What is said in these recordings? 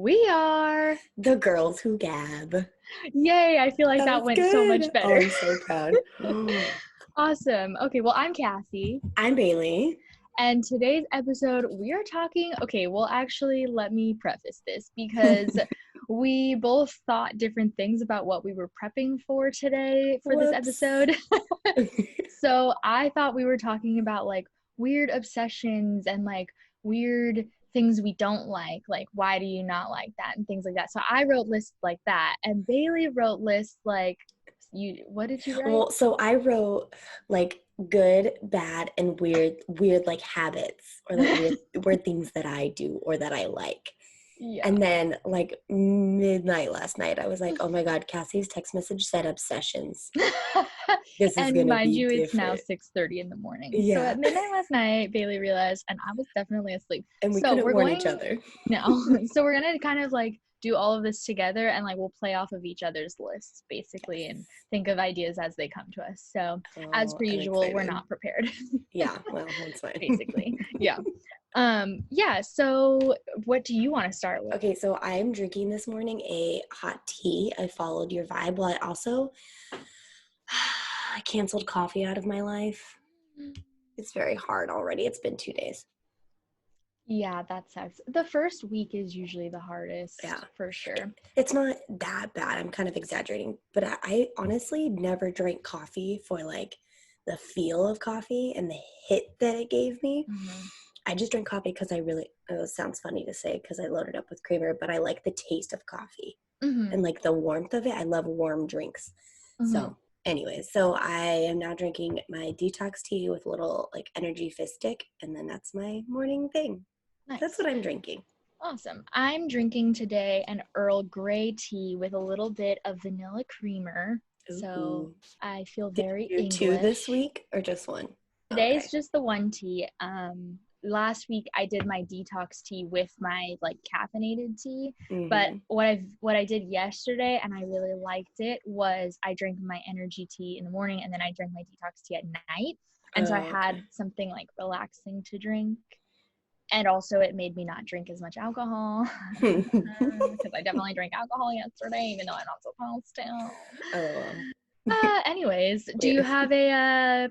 We are the Girls Who Gab. Yay, I feel like that went good. so much better. Oh, I'm so proud. Awesome. Okay, well, I'm Kassie. I'm Bayley. And today's episode, we are talking, well, actually, let me preface this because we both thought different things about what we were prepping for today for this episode. So I thought we were talking about like weird obsessions and like weird things we don't like why do you not like that and things like that. So I wrote lists like that, and Bayley wrote lists like what did you write? Well, so I wrote like good, bad, and weird like habits or like weird things that I do or that I like. Yeah. And then like midnight last night, I was like, oh my God, Cassie's text message said obsessions. This is and mind you, different. It's now 6:30 in the morning. Yeah. So at midnight last night, Bayley realized, and I was definitely asleep. And we couldn't warn each other. No. So we're going to kind of like do all of this together, and like we'll play off of each other's lists basically and think of ideas as they come to us. So as per usual, we're not prepared. Yeah, well, that's fine. Basically. Yeah. So what do you want to start with? Okay, so I'm drinking this morning a hot tea. I followed your vibe, but I canceled coffee out of my life. It's very hard already. It's been 2 days. Yeah, that sucks. The first week is usually the hardest. Yeah, for sure. It's not that bad. I'm kind of exaggerating, but I honestly never drank coffee for like the feel of coffee and the hit that it gave me. Mm-hmm. I just drink coffee because it sounds funny to say because I loaded up with creamer, but I like the taste of coffee and like the warmth of it. I love warm drinks. Mm-hmm. So anyways, so I am now drinking my detox tea with a little like energy fizz stick, and then that's my morning thing. Nice. That's what I'm drinking. Awesome. I'm drinking today an Earl Grey tea with a little bit of vanilla creamer. Ooh. So I feel very English. 2 this week or just one? Today's just the one tea. Last week I did my detox tea with my like caffeinated tea, but what I did yesterday, and I really liked it, was I drank my energy tea in the morning and then I drank my detox tea at night, and so I had something like relaxing to drink, and also it made me not drink as much alcohol because I definitely drank alcohol yesterday even though I'm not supposed to. Anyways, do you have a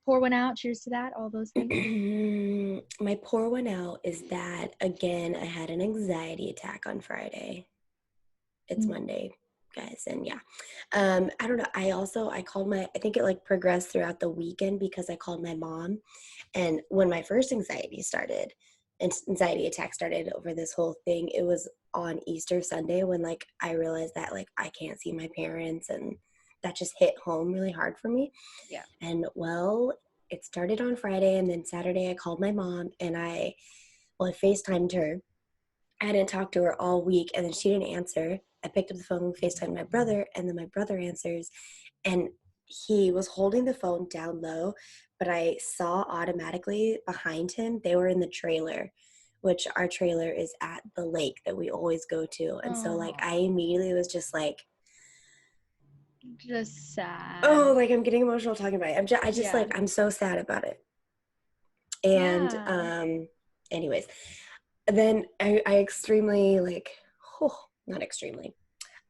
pour one out? Cheers to that, all those things. My pour one out is that, again, I had an anxiety attack on Friday. It's Monday, guys, and yeah. I don't know. I called I think it like progressed throughout the weekend because I called my mom, and when my first anxiety attack started over this whole thing, it was on Easter Sunday when like I realized that like I can't see my parents, and that just hit home really hard for me. Yeah. And well, it started on Friday, and then Saturday I called my mom and I FaceTimed her. I hadn't talked to her all week, and then she didn't answer. I picked up the phone, FaceTimed my brother, and then my brother answers, and he was holding the phone down low, but I saw automatically behind him, they were in the trailer, which our trailer is at the lake that we always go to. And so like I immediately was just like, just sad. Oh, like I'm getting emotional talking about it. Like I'm so sad about it. And anyways, then I extremely like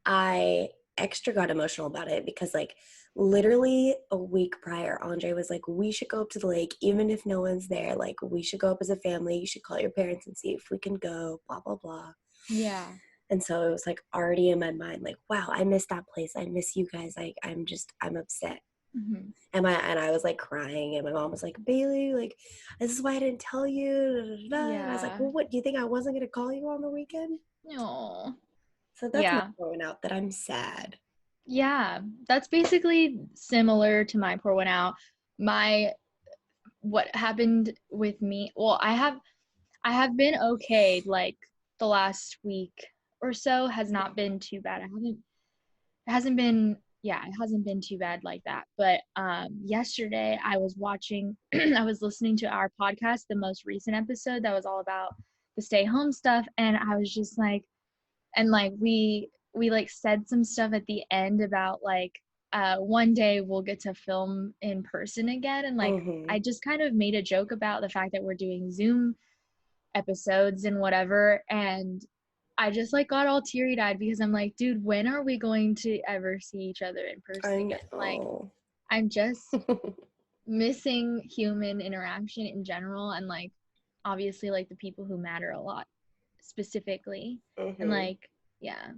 I extra got emotional about it because like literally a week prior, Andre was like, we should go up to the lake even if no one's there. Like we should go up as a family. You should call your parents and see if we can go, blah blah blah. Yeah. And so it was like already in my mind, like, wow, I miss that place. I miss you guys. Like, I'm upset. Mm-hmm. And I was like crying, and my mom was like, Bayley, like, this is why I didn't tell you. Da, da, da. Yeah. And I was like, well, what, do you think I wasn't going to call you on the weekend? No. So that's my pour out, that I'm sad. Yeah. That's basically similar to my pour one out. What happened with me, well, I have been okay, like the last week or so has not been too bad. It hasn't been too bad like that. But yesterday I was listening to our podcast, the most recent episode that was all about the stay home stuff, and I was just like, and like we like said some stuff at the end about like one day we'll get to film in person again, and like I just kind of made a joke about the fact that we're doing Zoom episodes and whatever, and I just like got all teary-eyed because I'm like, dude, when are we going to ever see each other in person again? Like, I'm just missing human interaction in general, and like obviously like the people who matter a lot specifically. And like, yeah,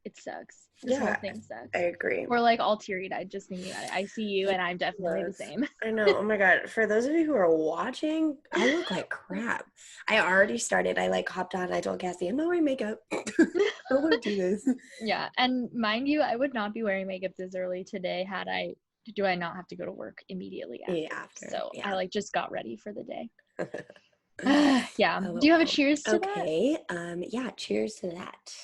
it sucks. This whole thing sucks. I agree. We're like all teary-eyed just thinking about it. I see you, and I'm definitely the same. I know. Oh my God. For those of you who are watching, I look like crap. I already started. I like hopped on. I told Kassie, I'm not wearing makeup. I don't want to do this. Yeah. And mind you, I would not be wearing makeup this early today do I not have to go to work immediately after. So I like just got ready for the day. Yeah. Do you have a cheers to that? Okay. Yeah, cheers to that.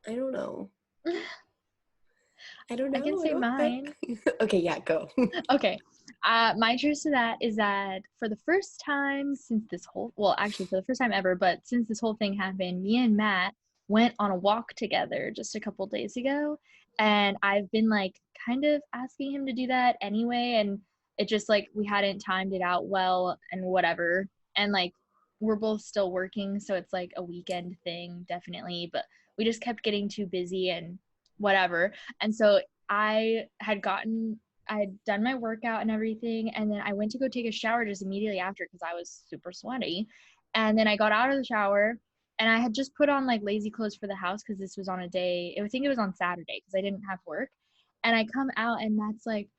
I don't know. I can say mine. Okay, yeah, go. Okay. My cheers to that is that for the first time for the first time ever, but since this whole thing happened, me and Matt went on a walk together just a couple days ago. And I've been like kind of asking him to do that anyway. And it just like, we hadn't timed it out well and whatever. And like, we're both still working. So it's like a weekend thing, definitely. But we just kept getting too busy and whatever. And so I had done my workout and everything, and then I went to go take a shower just immediately after because I was super sweaty. And then I got out of the shower, and I had just put on like lazy clothes for the house because this was on a day, I think it was on Saturday because I didn't have work. And I come out, and Matt's like,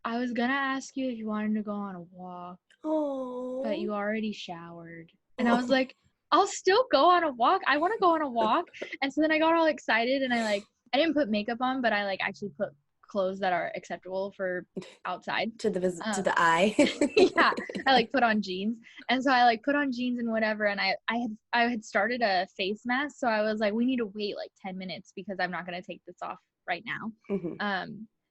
I was gonna ask you if you wanted to go on a walk, but you already showered. And I was like, I'll still go on a walk. I want to go on a walk. And so then I got all excited, and I didn't put makeup on, but I like actually put clothes that are acceptable for outside to the eye. Yeah, I like put on jeans, and so I like put on jeans and whatever, and I had started a face mask, so I was like, we need to wait like 10 minutes because I'm not gonna take this off right now.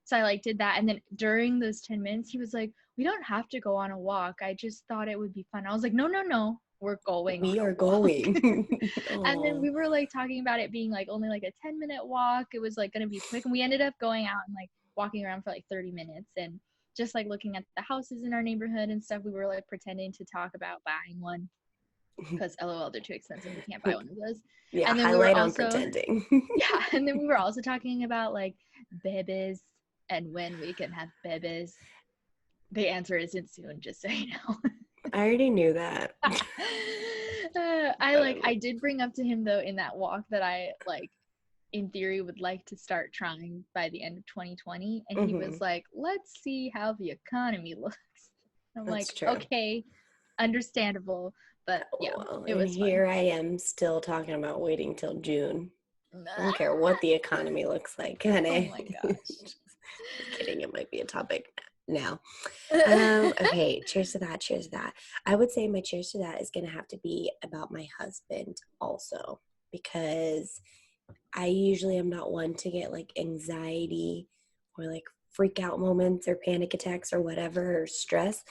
So I like did that, and then during those 10 minutes he was like, we don't have to go on a walk, I just thought it would be fun. I was like, no, we're going. We are going. And then we were like talking about it being like only like a 10-minute walk. It was like going to be quick. And we ended up going out and like walking around for like 30 minutes and just like looking at the houses in our neighborhood and stuff. We were like pretending to talk about buying one because LOL, they're too expensive. We can't buy one of those. Yeah, and then highlight on pretending. Yeah. And then we were also talking about like babies and when we can have babies. The answer isn't soon, just so you know. I already knew that. I did bring up to him though in that walk that I like in theory would like to start trying by the end of 2020, and he was like, let's see how the economy looks. I'm That's like true. Okay, understandable, but yeah, it was here fun. I am still talking about waiting till June. I don't care what the economy looks like, honey. Oh my gosh. Just kidding, it might be a topic now. Okay, cheers to that. I would say my cheers to that is gonna have to be about my husband also, because I usually am not one to get like anxiety or like freak out moments or panic attacks or whatever, or stress.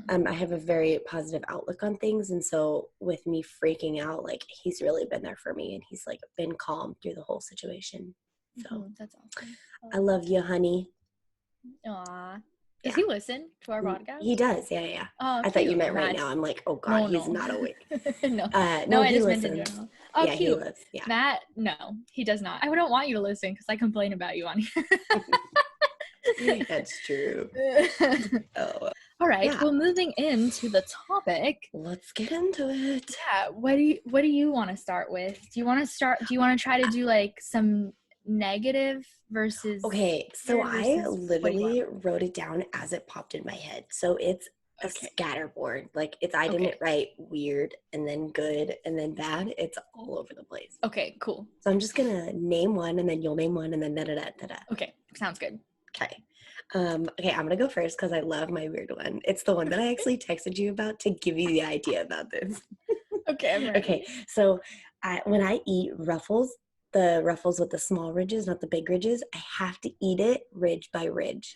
I have a very positive outlook on things, and so with me freaking out, like he's really been there for me, and he's like been calm through the whole situation. So that's awesome. I love you, honey. Aw. Does he listen to our podcast? He does, yeah. Oh, I thought you meant right now. I'm like, oh God, he's not awake. No, I just meant in general. Oh, yeah, cute. He lives, yeah. Matt, no, he does not. I wouldn't want you to listen because I complain about you on here. That's true. All right. Yeah. Well, moving into the topic. Let's get into it. Yeah. What do you want to start with? Do you want to try to do like some negative versus so I literally wrote it down as it popped in my head, so it's a scatterboard. Like I didn't write weird and then good and then bad. It's all over the place. Okay, cool. So I'm just gonna name one and then you'll name one and then da-da-da-da-da. Okay, sounds good. Okay, I'm gonna go first because I love my weird one. It's the one that I actually texted you about to give you the idea about this. Okay, I'm ready. Okay, so when I eat Ruffles, the Ruffles with the small ridges, not the big ridges, I have to eat it ridge by ridge.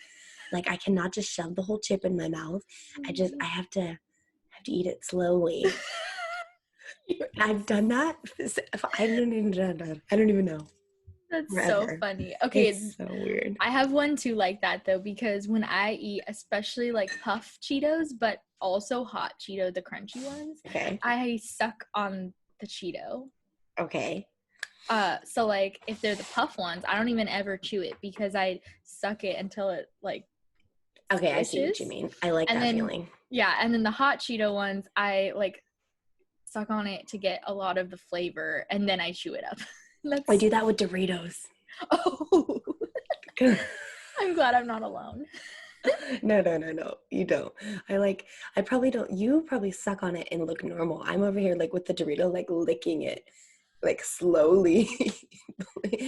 Like I cannot just shove the whole chip in my mouth. I have to eat it slowly. I've done that. I don't even know. That's so funny. Okay, it's so weird. I have one too like that though, because when I eat, especially like puff Cheetos, but also hot Cheeto, the crunchy ones, I suck on the Cheeto. Okay. So like if they're the puff ones, I don't even ever chew it because I suck it until it like Okay, squishes. I see what you mean. I like that feeling. Yeah, and then the hot Cheeto ones, I like suck on it to get a lot of the flavor, and then I chew it up. I do that with Doritos. Oh, I'm glad I'm not alone. No, you don't. I probably don't. You probably suck on it and look normal. I'm over here like with the Dorito, like licking it, like slowly.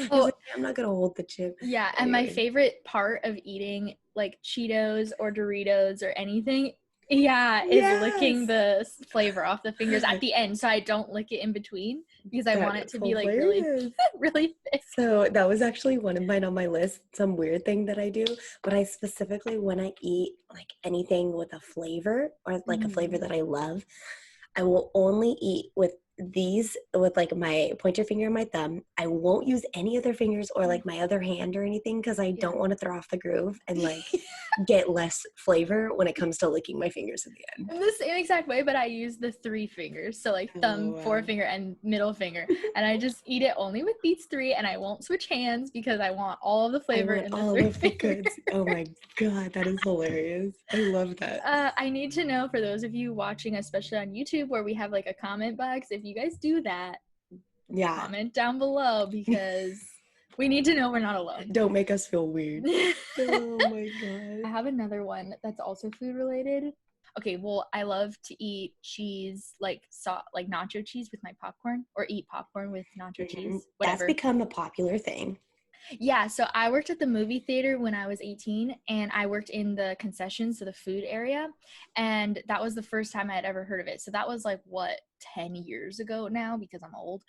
Oh, like, I'm not gonna hold the chip. Yeah, and my favorite part of eating like Cheetos or Doritos or anything, is licking the flavor off the fingers at the end, so I don't lick it in between because I want it to be like really, really thick. So that was actually one of mine on my list, some weird thing that I do, but I specifically, when I eat like anything with a flavor or like a flavor that I love, I will only eat with these, with like my pointer finger and my thumb. I won't use any other fingers or like my other hand or anything because I don't want to throw off the groove and like get less flavor when it comes to licking my fingers at the end. I'm the same exact way, but I use the 3 fingers. So like thumb, forefinger, and middle finger. And I just eat it only with these 3, and I won't switch hands because I want all of the flavor in the 3 fingers. Oh my God, that is hilarious. I love that. I need to know, for those of you watching, especially on YouTube, where we have like a comment box, if you guys do that, comment down below because we need to know we're not alone. Don't make us feel weird. Oh my God. I have another one that's also food related. Okay, well, I love to eat cheese, like nacho cheese with my popcorn, or eat popcorn with nacho cheese. Whatever. That's become a popular thing. Yeah, so I worked at the movie theater when I was 18, and I worked in the concessions, so the food area, and that was the first time I had ever heard of it. So that was like, 10 years ago now, because I'm old.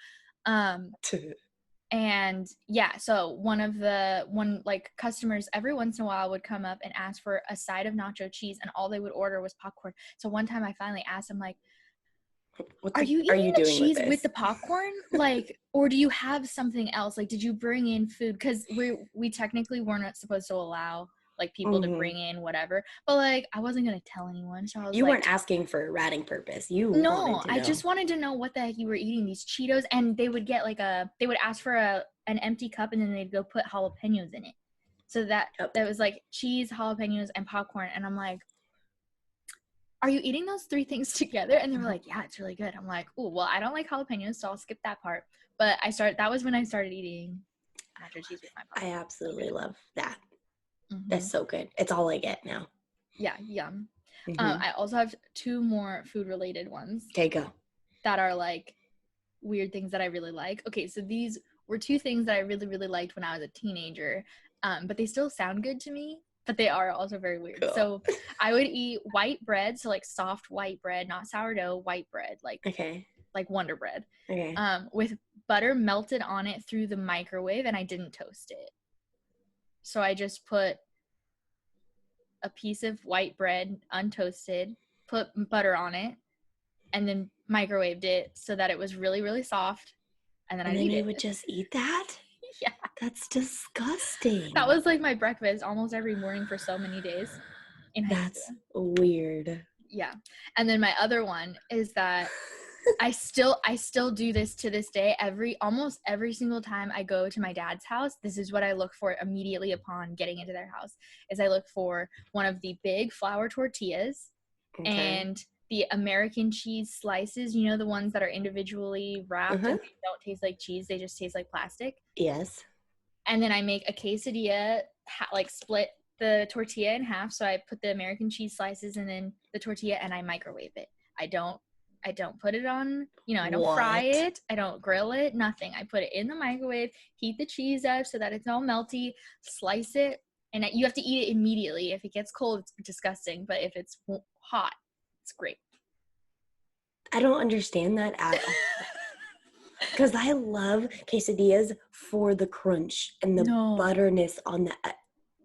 And yeah, so one customers every once in a while would come up and ask for a side of nacho cheese, and all they would order was popcorn. So one time I finally asked them, like, are you eating the cheese with the popcorn? Like, or do you have something else? Like, did you bring in food? Because we technically weren't supposed to allow like people to bring in whatever. But like, I wasn't gonna tell anyone. So I was weren't asking for a ratting purpose. I just wanted to know what the heck you were eating, these Cheetos. And they would get they would ask for an empty cup, and then they'd go put jalapenos in it. So that was like cheese, jalapenos, and popcorn. And I'm like, are you eating those 3 things together? And they were like, yeah, it's really good. I'm like, oh, well, I don't like jalapenos, so I'll skip that part. But that was when I started eating nacho cheese with my popcorn. I absolutely love that. That's so good. It's all I get now. Yeah, yum. I also have 2 more food related ones. Okay, go. That are like weird things that I really like. Okay, so these were 2 things that I really, really liked when I was a teenager. But they still sound good to me. But they are also very weird. Cool. So I would eat white bread, so like soft white bread, not sourdough, white bread, like Wonder Bread. Okay. With butter melted on it through the microwave, and I didn't toast it. So I just put a piece of white bread untoasted, put butter on it, and then microwaved it so that it was really, really soft. And then I'd eat it. And you would just eat that? Yeah. That's disgusting. That was like my breakfast almost every morning for so many days. That's weird. Yeah. And then my other one is that I still do this to this day. Almost every single time I go to my dad's house, this is what I look for immediately upon getting into their house, is I look for one of the big flour tortillas and the American cheese slices, you know, the ones that are individually wrapped and they don't taste like cheese, they just taste like plastic. Yes. And then I make a quesadilla, split the tortilla in half. So I put the American cheese slices and then the tortilla, and I microwave it. I don't put it on, I don't fry it. I don't grill it, nothing. I put it in the microwave, heat the cheese up so that it's all melty, slice it, and you have to eat it immediately. If it gets cold, it's disgusting. But if it's hot, it's great. I don't understand that at all. Because I love quesadillas for the crunch and the butterness on the.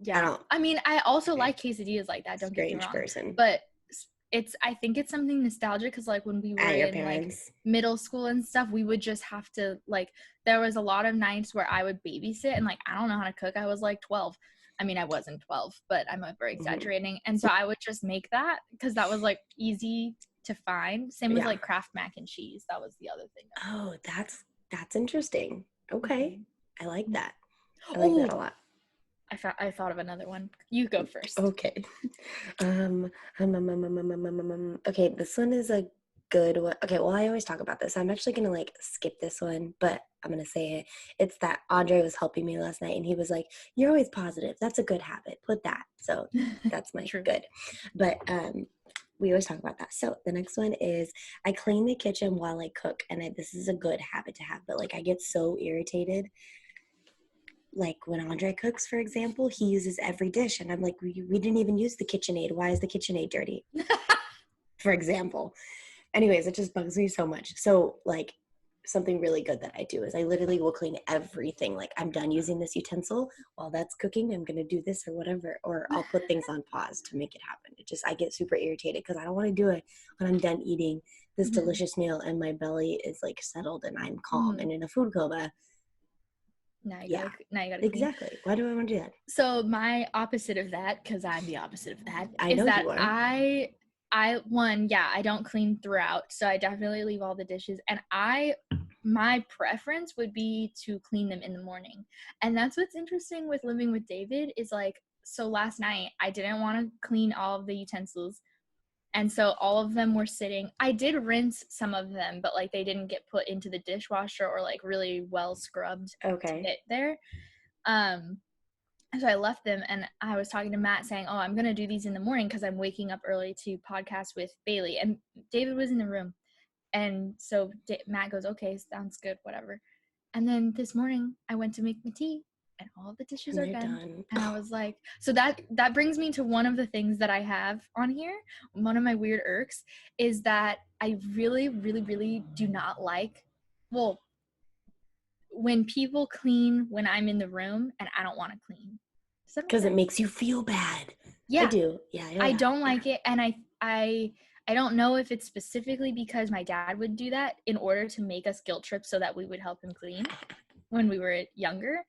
Yeah, I mean, I also like quesadillas like that. Don't get me wrong. But I think it's something nostalgic because like when we were in like middle school and stuff, we would just have to there was a lot of nights where I would babysit and I don't know how to cook. I was like 12. I mean, I wasn't 12, but I'm over exaggerating. And so I would just make that because that was easy to find. Same with Kraft mac and cheese. That was the other thing. Oh, that's That's interesting. Okay. Mm-hmm. I like that. I like that a lot. I thought of another one. You go first. Okay. Okay, this one is a good one. Okay, well, I always talk about this. I'm actually gonna like skip this one, but I'm gonna say it. It's that Andre was helping me last night, and he was like, "You're always positive. That's a good habit. Put that." So that's my True. good. But we always talk about that. So the next one is I clean the kitchen while I cook, and this is a good habit to have. But like I get so irritated. Like when Andre cooks, for example, he uses every dish, and I'm like, we didn't even use the KitchenAid. Why is the KitchenAid dirty? For example. Anyways, it just bugs me so much. So like something really good that I do is I literally will clean everything. Like I'm done using this utensil while that's cooking. I'm gonna do this or whatever, or I'll put things on pause to make it happen. I get super irritated because I don't want to do it when I'm done eating this delicious meal and my belly is like settled and I'm calm and in a food coma. Now you gotta exactly clean. Why do I want to do that? So my opposite of that, because I'm the opposite of that, I know you are. I don't clean throughout, so I definitely leave all the dishes, and my preference would be to clean them in the morning. And that's what's interesting with living with David is like, so last night I didn't want to clean all of the utensils. And so all of them were sitting. I did rinse some of them, but like they didn't get put into the dishwasher or like really well scrubbed to get there. So I left them, and I was talking to Matt saying, "Oh, I'm going to do these in the morning because I'm waking up early to podcast with Bailey." And David was in the room. And so Matt goes, "Okay, sounds good, whatever." And then this morning I went to make my tea, and all the dishes are done. And I was like, so that brings me to one of the things that I have on here. One of my weird irks is that I really, really, really do not like, when people clean when I'm in the room and I don't want to clean. Because it makes you feel bad. Yeah. I do. Yeah. I don't like it. And I don't know if it's specifically because my dad would do that in order to make us guilt trip so that we would help him clean when we were younger.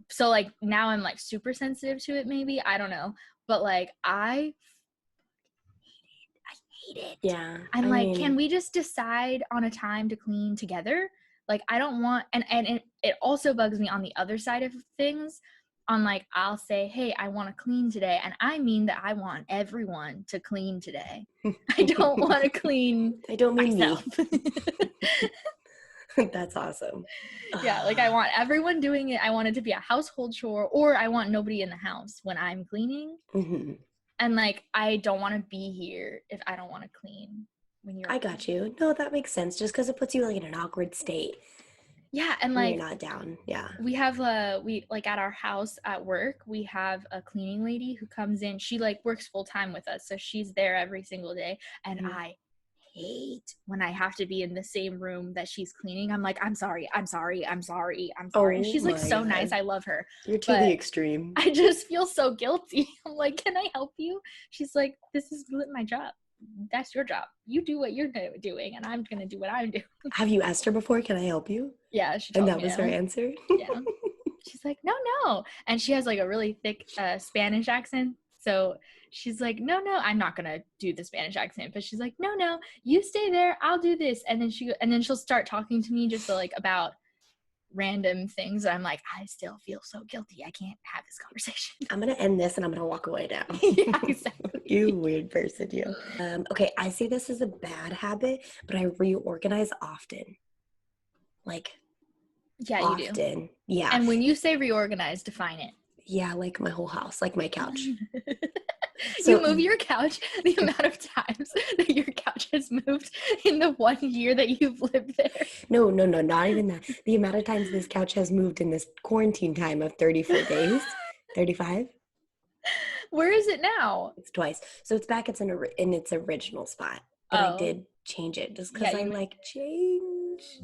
So like now I'm like super sensitive to it maybe. I don't know. But like I hate it. Yeah. I'm like, can we just decide on a time to clean together? Like I don't want, and it also bugs me on the other side of things. On like, I'll say, hey, I want to clean today. And I mean that I want everyone to clean today. I don't want to clean I don't mean myself. Me. That's awesome. Yeah, like I want everyone doing it. I want it to be a household chore, or I want nobody in the house when I'm cleaning. Mm-hmm. And like, I don't want to be here if I don't want to clean when you're I got you. No, that makes sense. Just because it puts you like in an awkward state. Yeah, and like you're not down. Yeah. We have we like at our house at work, we have a cleaning lady who comes in. She like works full time with us, so she's there every single day. And I hate when I have to be in the same room that she's cleaning. I'm like, I'm sorry. And she's like so nice. I love her. You're to the extreme. I just feel so guilty. I'm like, can I help you? She's like, this is my job. That's your job. You do what you're doing, and I'm gonna do what I'm doing. Have you asked her before, can I help you? Yeah, she told me. And that was her answer? Yeah. She's like, no. And she has like a really thick Spanish accent. So she's like, no, I'm not gonna do the Spanish accent. But she's like, no, you stay there. I'll do this. And then she'll start talking to me just like about random things. I'm like, I still feel so guilty. I can't have this conversation. I'm gonna end this and I'm gonna walk away now. Yeah, exactly. You weird person, you. Okay, I see this as a bad habit, but I reorganize often. Like, yeah, often. You do. Yeah. And when you say reorganize, define it. Yeah, like my whole house, like my couch. So, you move your couch the amount of times that your couch has moved in the 1 year that you've lived there. No, not even that. The amount of times this couch has moved in this quarantine time of 34 days, 35. Where is it now? It's twice. So it's back. It's in its original spot. But I did change it just because I like change.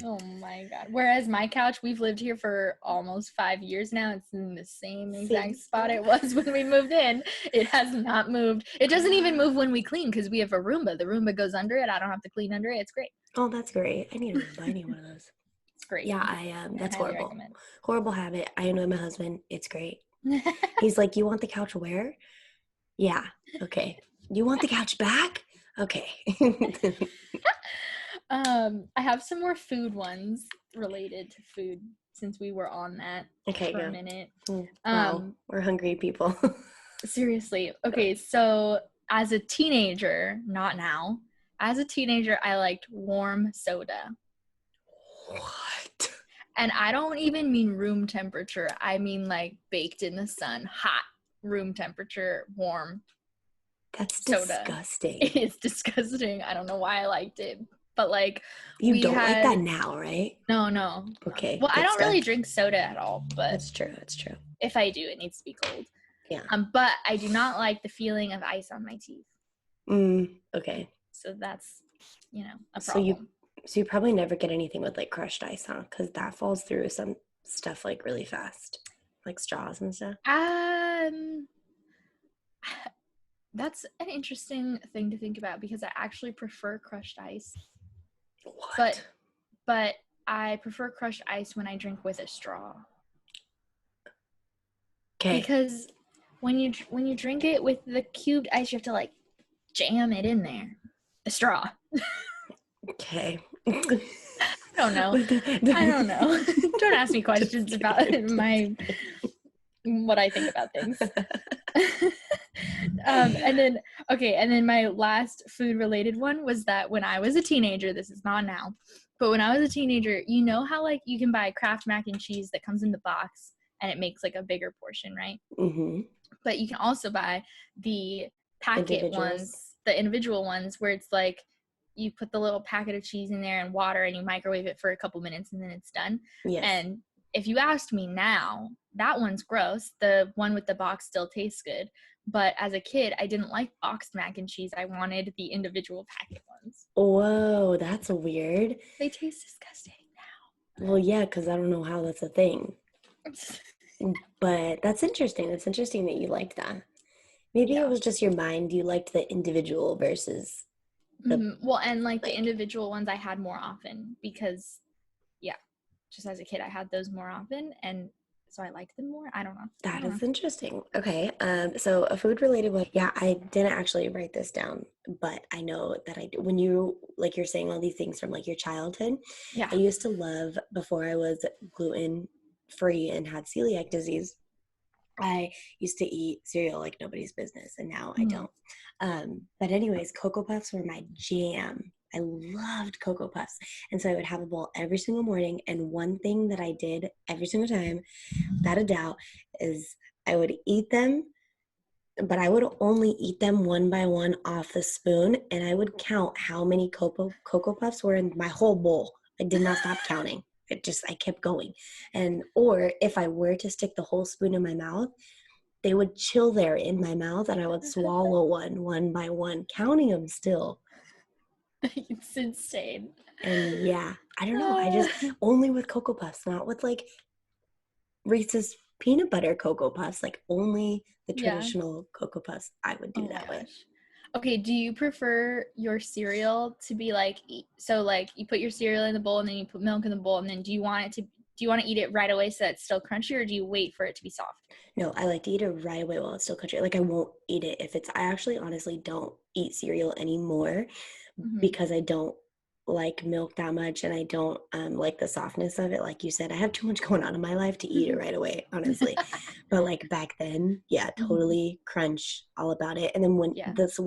Oh my God. Whereas my couch, we've lived here for almost 5 years now. It's in the same exact spot it was when we moved in. It has not moved. It doesn't even move when we clean because we have a Roomba. The Roomba goes under it. I don't have to clean under it. It's great. Oh, that's great. I need a Roomba. I need one of those. It's great. Yeah, that's horrible. Horrible habit. I know my husband. It's great. He's like, you want the couch where? Yeah. Okay. You want the couch back? Okay. I have some more food ones related to food since we were on that for a minute. Wow, we're hungry people. Seriously. Okay, so as a teenager, not now, as a teenager, I liked warm soda. What? And I don't even mean room temperature. I mean like baked in the sun, hot, room temperature, warm. That's soda. Disgusting. It's disgusting. I don't know why I liked it. But like you don't like that now, right? No. Okay. Well, I don't really drink soda at all, but that's true. If I do, it needs to be cold. Yeah. But I do not like the feeling of ice on my teeth. Okay. So that's, a problem. So you probably never get anything with like crushed ice, huh? Because that falls through some stuff like really fast, like straws and stuff. That's an interesting thing to think about because I actually prefer crushed ice. What? But I prefer crushed ice when I drink with a straw. Okay. Because when you drink it with the cubed ice, you have to like jam it in there. A straw. Okay. I don't know. Don't ask me questions about what I think about things. And then my last food related one was that when I was a teenager, this is not now, but when I was a teenager, you know how like you can buy Kraft mac and cheese that comes in the box and it makes like a bigger portion, right? Mm-hmm. But you can also buy the packet ones, the individual ones where it's like you put the little packet of cheese in there and water and you microwave it for a couple minutes and then it's done. Yes. And if you asked me now, that one's gross. The one with the box still tastes good. But as a kid, I didn't like boxed mac and cheese. I wanted the individual packet ones. Whoa, that's weird. They taste disgusting now. Well, yeah, because I don't know how that's a thing. But that's interesting. It's interesting that you liked that. Maybe it was just your mind. You liked the individual versus the... Well, and like the individual ones I had more often because, just as a kid, I had those more often. And so I liked them more. I don't know. That is interesting. Okay. So a food related one. Yeah, I didn't actually write this down, but I know that when you, like you're saying all these things from like your childhood. Yeah. I used to love, before I was gluten free and had celiac disease, I used to eat cereal like nobody's business, and now I don't. But anyways, Cocoa Puffs were my jam. I loved Cocoa Puffs. And so I would have a bowl every single morning. And one thing that I did every single time, without a doubt, is I would eat them, but I would only eat them one by one off the spoon. And I would count how many Cocoa Puffs were in my whole bowl. I did not stop counting. I kept going. Or if I were to stick the whole spoon in my mouth, they would chill there in my mouth and I would swallow one by one, counting them still. It's insane. And yeah, I don't know. I just only with Cocoa Puffs, not with like Reese's peanut butter Cocoa Puffs, like only the traditional Cocoa Puffs I would do that with. Okay, do you prefer your cereal to be like, so like you put your cereal in the bowl and then you put milk in the bowl, and then do you want to eat it right away so that it's still crunchy, or do you wait for it to be soft? No, I like to eat it right away while it's still crunchy. Like I won't eat it I actually honestly don't eat cereal anymore because I don't like milk that much, and I don't like the softness of it. Like you said, I have too much going on in my life to eat it right away, honestly. But like back then, totally crunch, all about it. And then when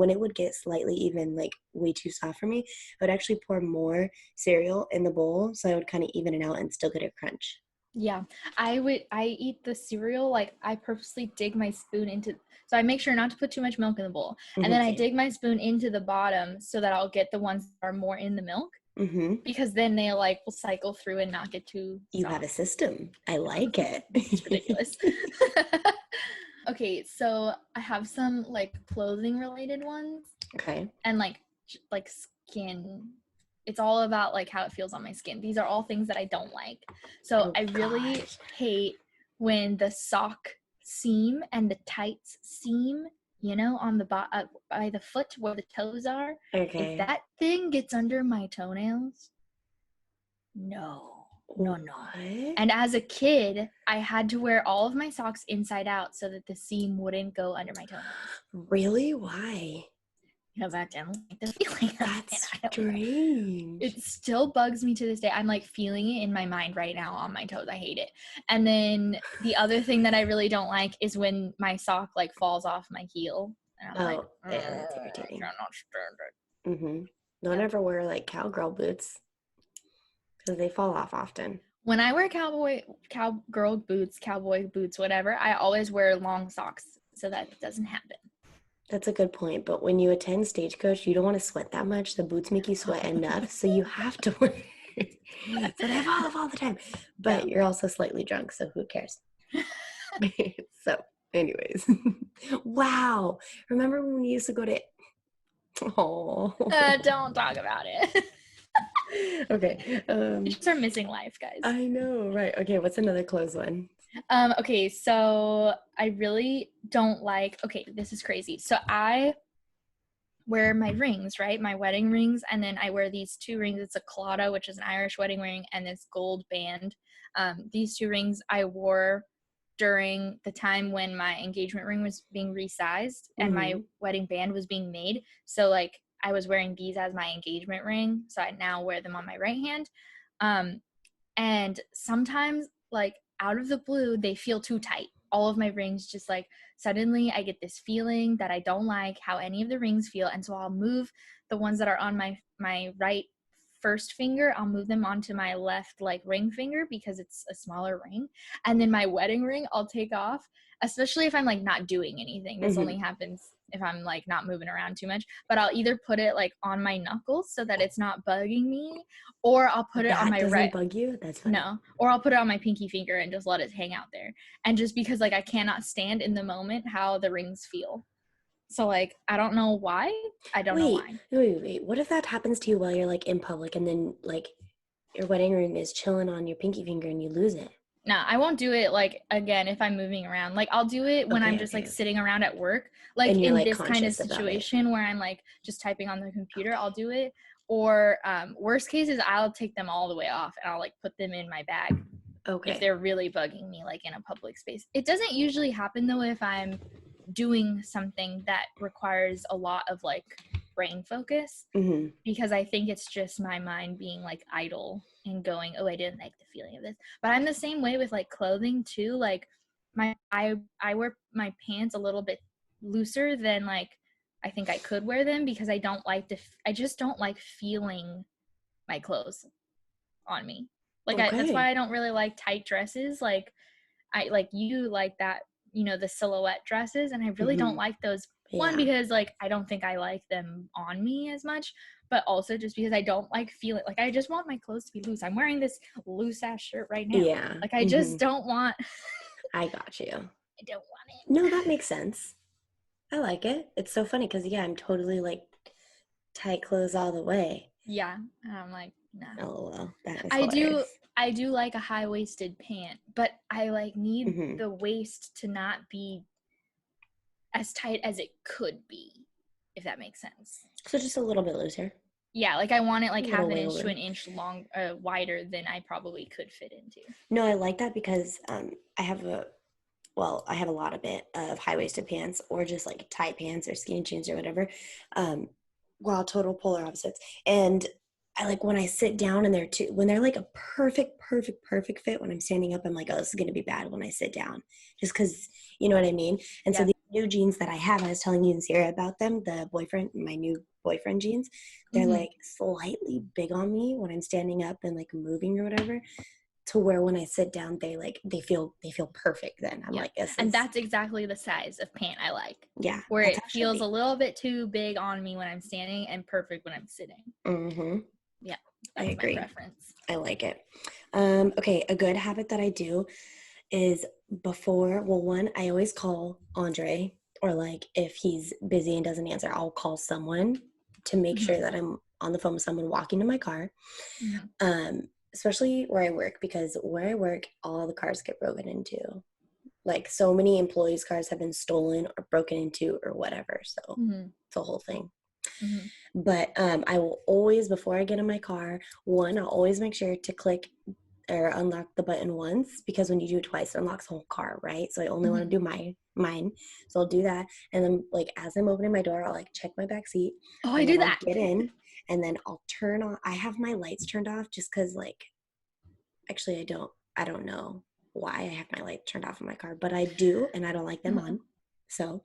it would get slightly even like way too soft for me, I would actually pour more cereal in the bowl, so I would kind of even it out and still get a crunch. Yeah, I eat the cereal, like I purposely dig my spoon into, so I make sure not to put too much milk in the bowl. And then I dig my spoon into the bottom so that I'll get the ones that are more in the milk. Because then they like will cycle through and not get too soft. You have a system. I like it. It's ridiculous. Okay, so I have some like clothing related ones. Okay. And like skin. It's all about like how it feels on my skin. These are all things that I don't like. So I really hate when the sock seam and the tights seam, on the by the foot where the toes are. Okay. If that thing gets under my toenails, no. And as a kid, I had to wear all of my socks inside out so that the seam wouldn't go under my toenails. Really? Why? go back and like the feeling. That's strange. It still bugs me to this day. I'm like feeling it in my mind right now on my toes. I hate it. And then the other thing that I really don't like is when my sock like falls off my heel. And I'm like, yeah, that's irritating. I cannot stand it. Mm-hmm. Don't ever wear like cowgirl boots because they fall off often. When I wear cowgirl boots, cowboy boots, whatever, I always wear long socks so that it doesn't happen. That's a good point. But when you attend Stagecoach, you don't want to sweat that much. The boots make you sweat enough, so you have to wear so they fall off all the time. But you're also slightly drunk, so who cares? So, anyways. Wow. Remember when we used to go to... Oh. Don't talk about it. Okay. It's our missing life, guys. I know, right. Okay, what's another close one? Okay, so I really don't like, okay, this is crazy. So I wear my rings, right? My wedding rings, and then I wear these two rings. It's a collada, which is an Irish wedding ring, and this gold band. These two rings I wore during the time when my engagement ring was being resized and my wedding band was being made. So like I was wearing these as my engagement ring. So I now wear them on my right hand. And sometimes like out of the blue, they feel too tight. All of my rings just like suddenly I get this feeling that I don't like how any of the rings feel. And so I'll move the ones that are on my right first finger, I'll move them onto my left like ring finger because it's a smaller ring. And then my wedding ring I'll take off, especially if I'm like not doing anything. This only happens if I'm like not moving around too much, but I'll either put it like on my knuckles so that it's not bugging me, or I'll put it on my right. Bug you? That's funny. No, or I'll put it on my pinky finger and just let it hang out there. And just because like I cannot stand in the moment how the rings feel. So, like, I don't know why. I don't know why. Wait. What if that happens to you while you're, like, in public and then, like, your wedding ring is chilling on your pinky finger and you lose it? No, I won't do it, like, again, if I'm moving around. Like, I'll do it when I'm just, like, sitting around at work. Like, in like, this kind of situation where I'm, like, just typing on the computer, I'll do it. Or worst case is I'll take them all the way off and I'll, like, put them in my bag. Okay. If they're really bugging me, like, in a public space. It doesn't usually happen, though, if I'm doing something that requires a lot of like brain focus, because I think it's just my mind being like idle and going, oh, I didn't like the feeling of this. But I'm the same way with like clothing too. Like I wear my pants a little bit looser than like I think I could wear them, because I don't like I just don't like feeling my clothes on me. Like that's why I don't really like tight dresses. Like I like you like that, you know, the silhouette dresses, and I really don't like those. One, because like I don't think I like them on me as much, but also just because I don't like feeling like I just want my clothes to be loose. I'm wearing this loose ass shirt right now. Yeah. Like I just don't want I got you. I don't want it. No, that makes sense. I like it. It's so funny because I'm totally like tight clothes all the way. Yeah. And I'm like, nah. LOL. That is hilarious. I do like a high-waisted pant, but I like need the waist to not be as tight as it could be, if that makes sense. So just a little bit looser. Yeah, like I want it like half an inch to an inch long, wider than I probably could fit into. No, I like that because I have a lot of it of high-waisted pants, or just like tight pants or skinny jeans or whatever. Well, total polar opposites. And I like when I sit down and when they're like a perfect fit, when I'm standing up, I'm like, oh, this is going to be bad when I sit down, just because, you know what I mean? And so the new jeans that I have, I was telling you and Sarah about them, my new boyfriend jeans, they're like slightly big on me when I'm standing up and like moving or whatever, to where when I sit down, they feel perfect then. I'm like, yes. And that's exactly the size of pant I like. Yeah. Where it feels a little bit too big on me when I'm standing and perfect when I'm sitting. Yeah, I agree. My preference. I like it. Okay, a good habit that I do is I always call Andre, or like if he's busy and doesn't answer, I'll call someone to make sure that I'm on the phone with someone walking to my car. Especially where I work, because where I work, all the cars get broken into. Like so many employees' cars have been stolen or broken into or whatever. So it's a whole thing. But I will always, before I get in my car, I'll always make sure to click or unlock the button once, because when you do it twice, it unlocks the whole car, right? So I only want to do mine. So I'll do that. And then like as I'm opening my door, I'll like check my back seat. Oh, and I then do that. I'll get in, and then I'll turn on. I have my lights turned off just because like, actually I don't know why I have my lights turned off in my car, but I do, and I don't like them on. So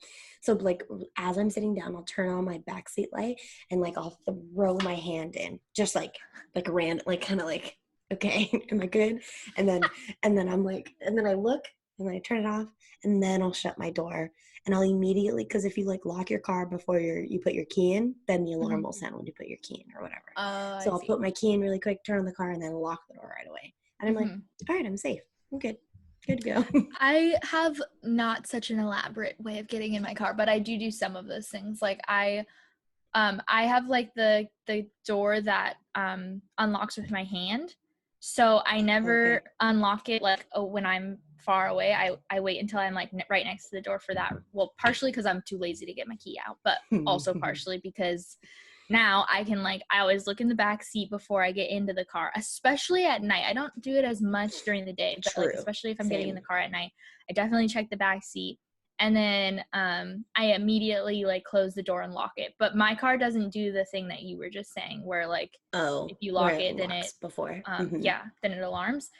like as I'm sitting down, I'll turn on my backseat light, and like I'll throw my hand in, just like random, like kind of like, okay, am I good? And then I'm like, and then I look, and then I turn it off, and then I'll shut my door, and I'll immediately, because if you like lock your car before you put your key in, then the alarm will sound when you put your key in or whatever. So I'll put my key in really quick, turn on the car, and then lock the door right away. And I'm like, all right, I'm safe. I'm good. Good to go. I have not such an elaborate way of getting in my car, but I do some of those things. Like I have like the door that unlocks with my hand. So I never unlock it like when I'm far away. I wait until I'm like right next to the door for that. Well, partially because I'm too lazy to get my key out, but also partially because now I can like, I always look in the back seat before I get into the car, especially at night. I don't do it as much during the day, but like, especially if I'm getting in the car at night, I definitely check the back seat. And then I immediately like close the door and lock it. But my car doesn't do the thing that you were just saying, where like if you lock it, then it before. Then it alarms.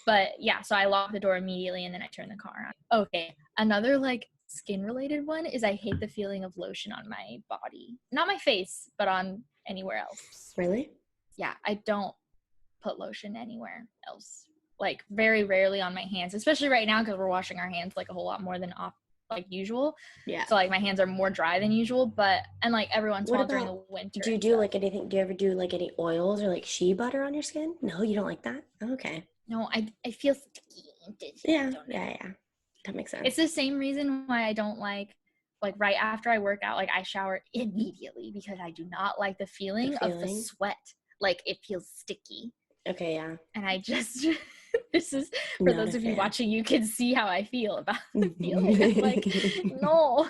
But yeah, so I lock the door immediately and then I turn the car on. Okay, another like skin related one is I hate the feeling of lotion on my body, not my face, but on anywhere else. Really? Yeah, I don't put lotion anywhere else. Like very rarely on my hands, especially right now because we're washing our hands like a whole lot more than like usual. Yeah. So like my hands are more dry than usual, but and like every once in a while during the winter. Do you do like anything? Do you ever do like any oils or like shea butter on your skin? No, you don't like that? Okay. No, I feel sticky. Yeah. That makes sense. It's the same reason why I don't like right after I work out, like I shower immediately because I do not like the feeling of the sweat. Like it feels sticky. Okay, yeah. And I just this is for those of you watching, you can see how I feel about the feeling. I'm like, no,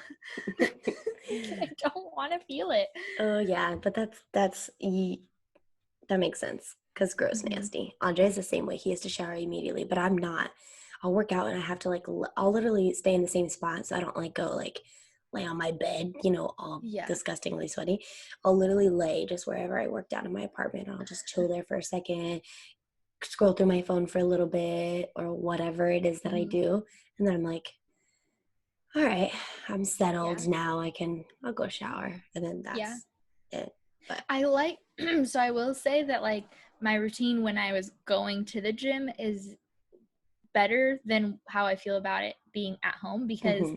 I don't want to feel it. Oh yeah, but that makes sense because gross, nasty. Andre's the same way. He has to shower immediately, but I'm not. I'll work out and I have to like I'll literally stay in the same spot so I don't like go like lay on my bed, all disgustingly sweaty. I'll literally lay just wherever I worked out in my apartment. I'll just chill there for a second, scroll through my phone for a little bit or whatever it is that I do, and then I'm like, all right, I'm settled now. I'll go shower, and then that's it. But I like so I will say that like my routine when I was going to the gym is better than how I feel about it being at home, because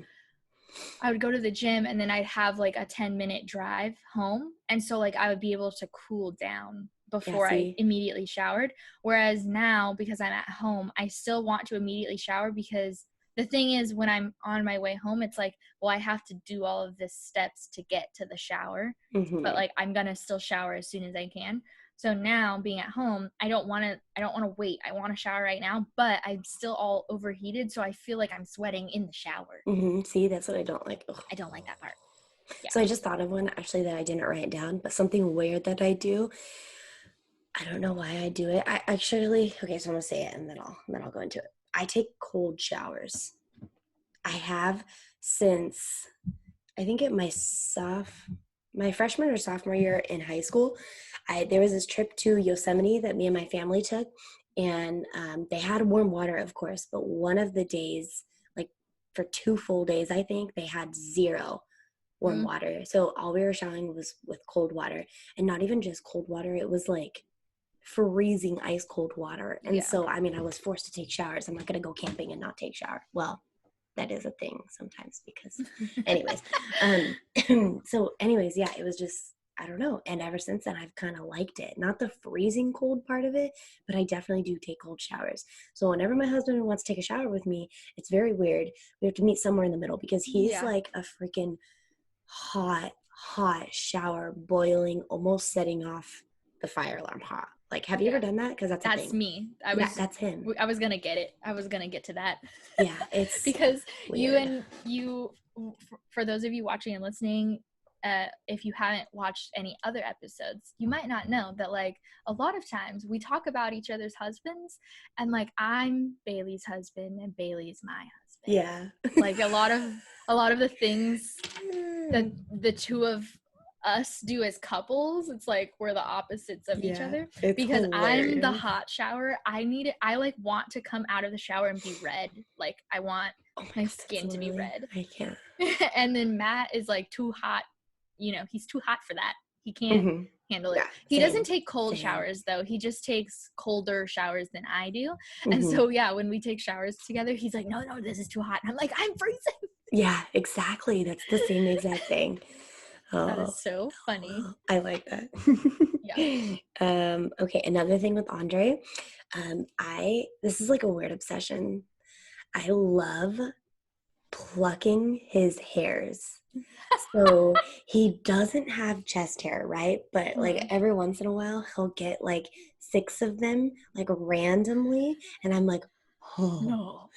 I would go to the gym and then I'd have like a 10-minute drive home, and so like I would be able to cool down before I immediately showered. Whereas now, because I'm at home, I still want to immediately shower, because the thing is when I'm on my way home, it's like, well, I have to do all of this steps to get to the shower, but like I'm gonna still shower as soon as I can. So now being at home, I don't want to wait. I want to shower right now, but I'm still all overheated, so I feel like I'm sweating in the shower. See, that's what I don't like. Ugh. I don't like that part. Yeah. So I just thought of one actually that I didn't write down, but something weird that I do. I don't know why I do it. I actually, okay, so I'm gonna say it and then I'll go into it. I take cold showers. I have since I think my freshman or sophomore year in high school. There was this trip to Yosemite that me and my family took, and they had warm water, of course, but one of the days, like for 2 full days, I think they had 0 warm water. So all we were showering was with cold water, and not even just cold water. It was like freezing ice cold water. And so, I mean, I was forced to take showers. I'm not going to go camping and not take shower. Well, that is a thing sometimes because anyways, so anyways, yeah, it was just, I don't know. And ever since then, I've kind of liked it. Not the freezing cold part of it, but I definitely do take cold showers. So whenever my husband wants to take a shower with me, it's very weird. We have to meet somewhere in the middle because he's like a freaking hot shower, boiling, almost setting off the fire alarm hot. Like, have you ever done that? Because that's me. That's him. I was gonna get it. I was gonna get to that. Yeah, it's because weird. you for those of you watching and listening, if you haven't watched any other episodes, you might not know that like a lot of times we talk about each other's husbands, and like I'm Bailey's husband and Bailey's my husband. Yeah. Like a lot of the things that the two of us do as couples, it's like we're the opposites of each other, because hilarious. I'm the hot shower. I need it. I like want to come out of the shower and be red. Like I want my skin to be red. I can't. And then Matt is like too hot. You know, he's too hot for that. He can't handle it. Yeah, he doesn't take cold showers though. He just takes colder showers than I do. And so yeah, when we take showers together, he's like, no, this is too hot. And I'm like, I'm freezing. Yeah, exactly. That's the same exact thing. That is so funny. I like that. Yeah. Okay, another thing with Andre, this is like a weird obsession. I love plucking his hairs. So he doesn't have chest hair, right? But like every once in a while he'll get like 6 of them like randomly, and I'm like, oh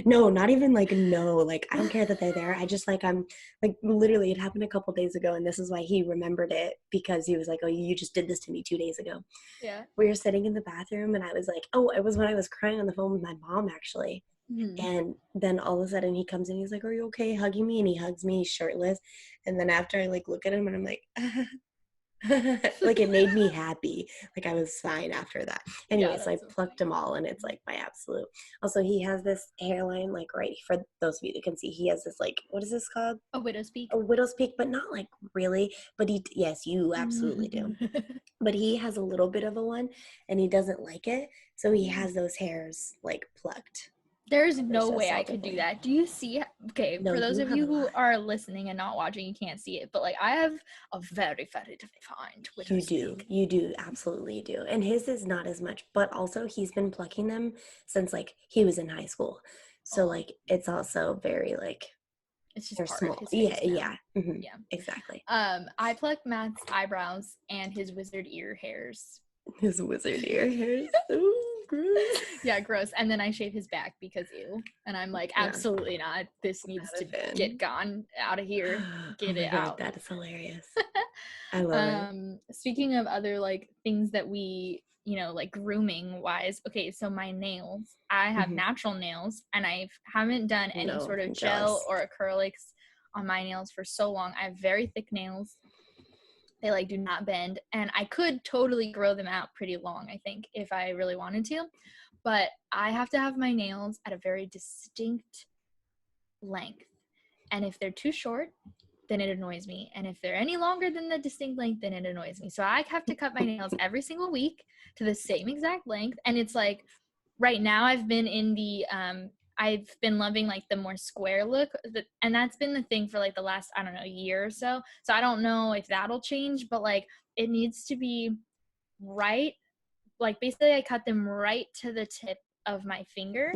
no, not even like no, like I don't care that they're there. I just like, I'm like, literally it happened a couple days ago, and this is why he remembered it, because he was like, oh, you just did this to me 2 days ago. Yeah. We were sitting in the bathroom, and I was like, oh, it was when I was crying on the phone with my mom actually. And then all of a sudden he comes in, he's like, are you okay, hugging me, and he hugs me, he's shirtless, and then after I like look at him and I'm like like it made me happy, like I was fine after that. Anyways, so I plucked them all, and it's like my absolute. Also, he has this hairline, like right, for those of you that can see, he has this like, what is this called? A widow's peak. A widow's peak, but not like really, but yes, you absolutely do. But he has a little bit of a one, and he doesn't like it, so he has those hairs like plucked. There's no way I could do that. Do you see? Okay, No, for those of you who are listening and not watching, you can't see it, but like I have a very, very defined widow's peak. You do, absolutely do. And his is not as much, but also he's been plucking them since like he was in high school. So like it's also very like, it's just part small. Of his face Yeah. Exactly. I plucked Matt's eyebrows and his wizard ear hairs. His wizard ear hairs. Ooh, gross. Yeah, gross. And then I shave his back because ew. And I'm like, absolutely not. This needs to get gone out of here. Get it out. That is hilarious. I love it. Speaking of other like things that we, you know, like grooming wise. Okay, so my nails. I have natural nails, and I haven't done any sort of gel or acrylics on my nails for so long. I have very thick nails. They like do not bend, and I could totally grow them out pretty long, I think, if I really wanted to, but I have to have my nails at a very distinct length, and if they're too short, then it annoys me, and if they're any longer than the distinct length, then it annoys me. So I have to cut my nails every single week to the same exact length, and it's like right now I've been in the I've been loving like the more square look, and that's been the thing for like the last, I don't know, year or so. So I don't know if that'll change, but like it needs to be right. Like basically I cut them right to the tip of my finger.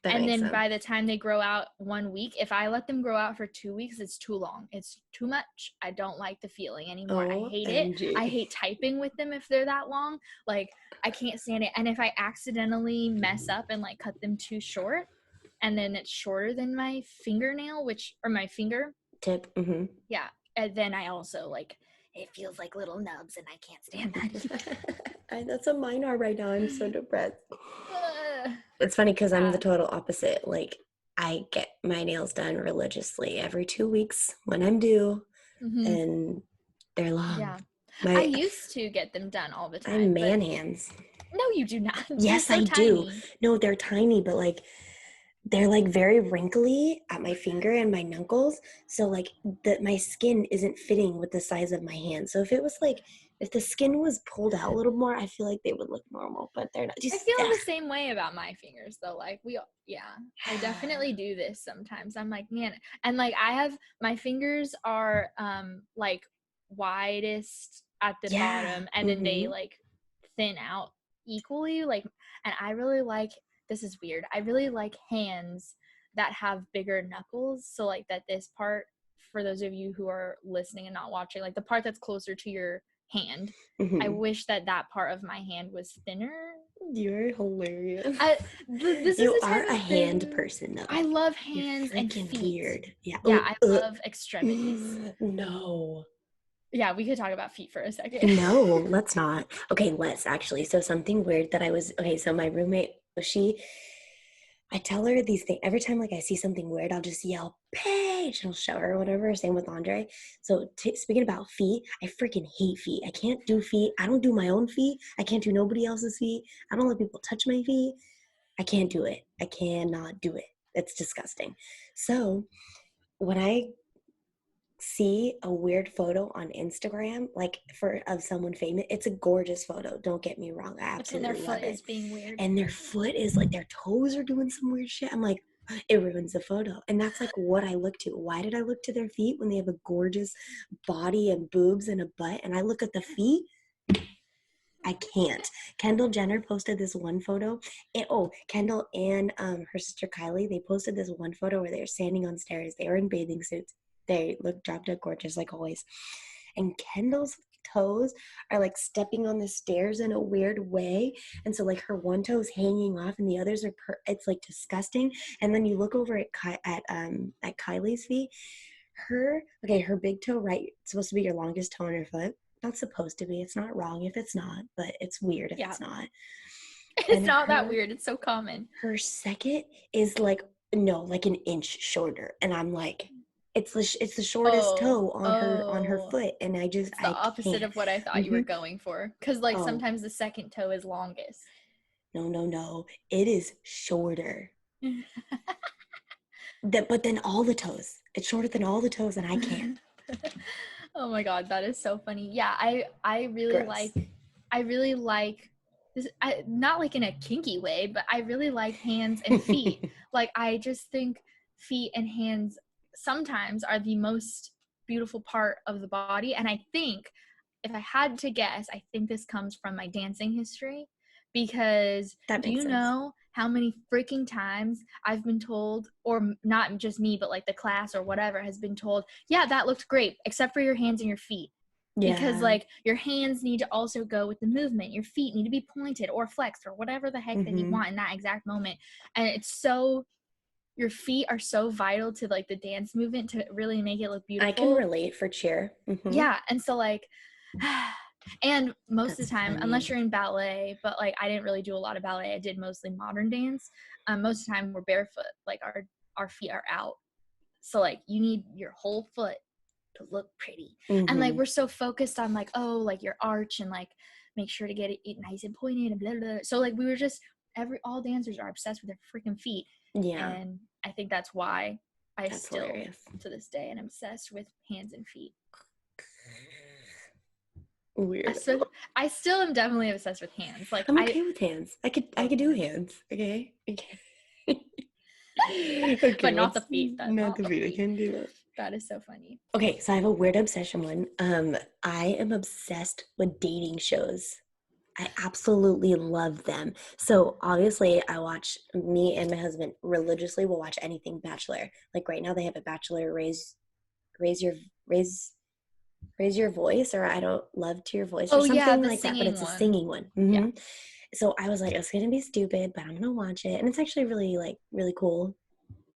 And then by the time they grow out 1 week, if I let them grow out for 2 weeks, it's too long. It's too much. I don't like the feeling anymore. I hate it. I hate typing with them if they're that long. Like I can't stand it. And if I accidentally mess up and like cut them too short, and then it's shorter than my fingernail, or my finger tip. Yeah. And then I also like, it feels like little nubs, and I can't stand that. That's what mine are right now. I'm so depressed. It's funny because I'm the total opposite. Like I get my nails done religiously every 2 weeks when I'm due, and they're long. Yeah. I used to get them done all the time. I have man hands. No, you do not. Yes, I do. No, they're tiny, but like they're like very wrinkly at my finger and my knuckles. So like my skin isn't fitting with the size of my hand. So if the skin was pulled out a little more, I feel like they would look normal, but they're not. I feel the same way about my fingers though. Like I definitely do this sometimes. I'm like, man, and like my fingers are like widest at the bottom, and then they like thin out equally. Like, and I really like, this is weird, I really like hands that have bigger knuckles. So like that this part, for those of you who are listening and not watching, like the part that's closer to your hand, I wish that part of my hand was thinner. You're hilarious. This You is the are type a of hand thing. person, though. I love You're hands and freaking feet. weird. Yeah. Yeah, Oh, I love extremities. no. Yeah, we could talk about feet for a second. No, let's not. Okay, let's actually. So something weird that so my roommate, I tell her these things every time, like I see something weird, I'll just yell, Paige, and I'll show her or whatever. Same with Andre. So speaking about feet, I freaking hate feet. I can't do feet. I don't do my own feet. I can't do nobody else's feet. I don't let people touch my feet. I can't do it. I cannot do it. It's disgusting. So when I see a weird photo on Instagram, like of someone famous, it's a gorgeous photo. Don't get me wrong. I But then their absolutely love foot it. is being weird. And their foot is like their toes are doing some weird shit. I'm like, it ruins the photo. And that's like what I look to. Why did I look to their feet when they have a gorgeous body and boobs and a butt? And I look at the feet. I can't. Kendall Jenner posted this one photo. Kendall and her sister Kylie, they posted this one photo where they were standing on stairs. They were in bathing suits. They look dropped dead gorgeous like always. And Kendall's toes are like stepping on the stairs in a weird way. And so like her one toe is hanging off and the others are it's like disgusting. And then you look over at Kylie's feet. Her big toe, right, it's supposed to be your longest toe on your foot. Not supposed to be. It's not wrong if it's not, but it's weird if it's not. It's not that weird. It's so common. Her second is like an inch shorter, and I'm like, it's the shortest toe on her foot, and I just it's the opposite of what I thought you were going for, because like sometimes the second toe is longest. No, it is shorter. But then all the toes, it's shorter than all the toes, and I can't. Oh my god, that is so funny. Yeah, I really like this, not like in a kinky way, but I really like hands and feet. Like I just think feet and hands sometimes are the most beautiful part of the body, and I think if I had to guess, I think this comes from my dancing history, because do you know how many freaking times I've been told, or not just me, but like the class or whatever has been told, yeah, that looked great, except for your hands and your feet. Yeah. Because like your hands need to also go with the movement. Your feet need to be pointed or flexed or whatever the heck that you want in that exact moment. And your feet are so vital to like the dance movement to really make it look beautiful. I can relate for cheer. Yeah. And so like, and most of the time, unless you're in ballet, but like I didn't really do a lot of ballet. I did mostly modern dance. Most of the time we're barefoot, like our feet are out. So like you need your whole foot to look pretty. And like we're so focused on like, oh, like your arch and like make sure to get it nice and pointed and blah, blah, blah. So like we were just all dancers are obsessed with their freaking feet. Yeah. And I think that's why that's still hilarious. To this day am obsessed with hands and feet. Weird. I still am definitely obsessed with hands. Like I'm okay with hands. I could do hands. Okay. But not the feet. Not the feet. I can't do that. That is so funny. Okay, so I have a weird obsession one. I am obsessed with dating shows. I absolutely love them. So obviously me and my husband religiously will watch anything Bachelor. Like right now they have a Bachelor raise your voice, or I don't love to your voice, or something like that, but it's a singing one. Yeah. So I was like, it's gonna be stupid, but I'm gonna watch it, and it's actually really cool.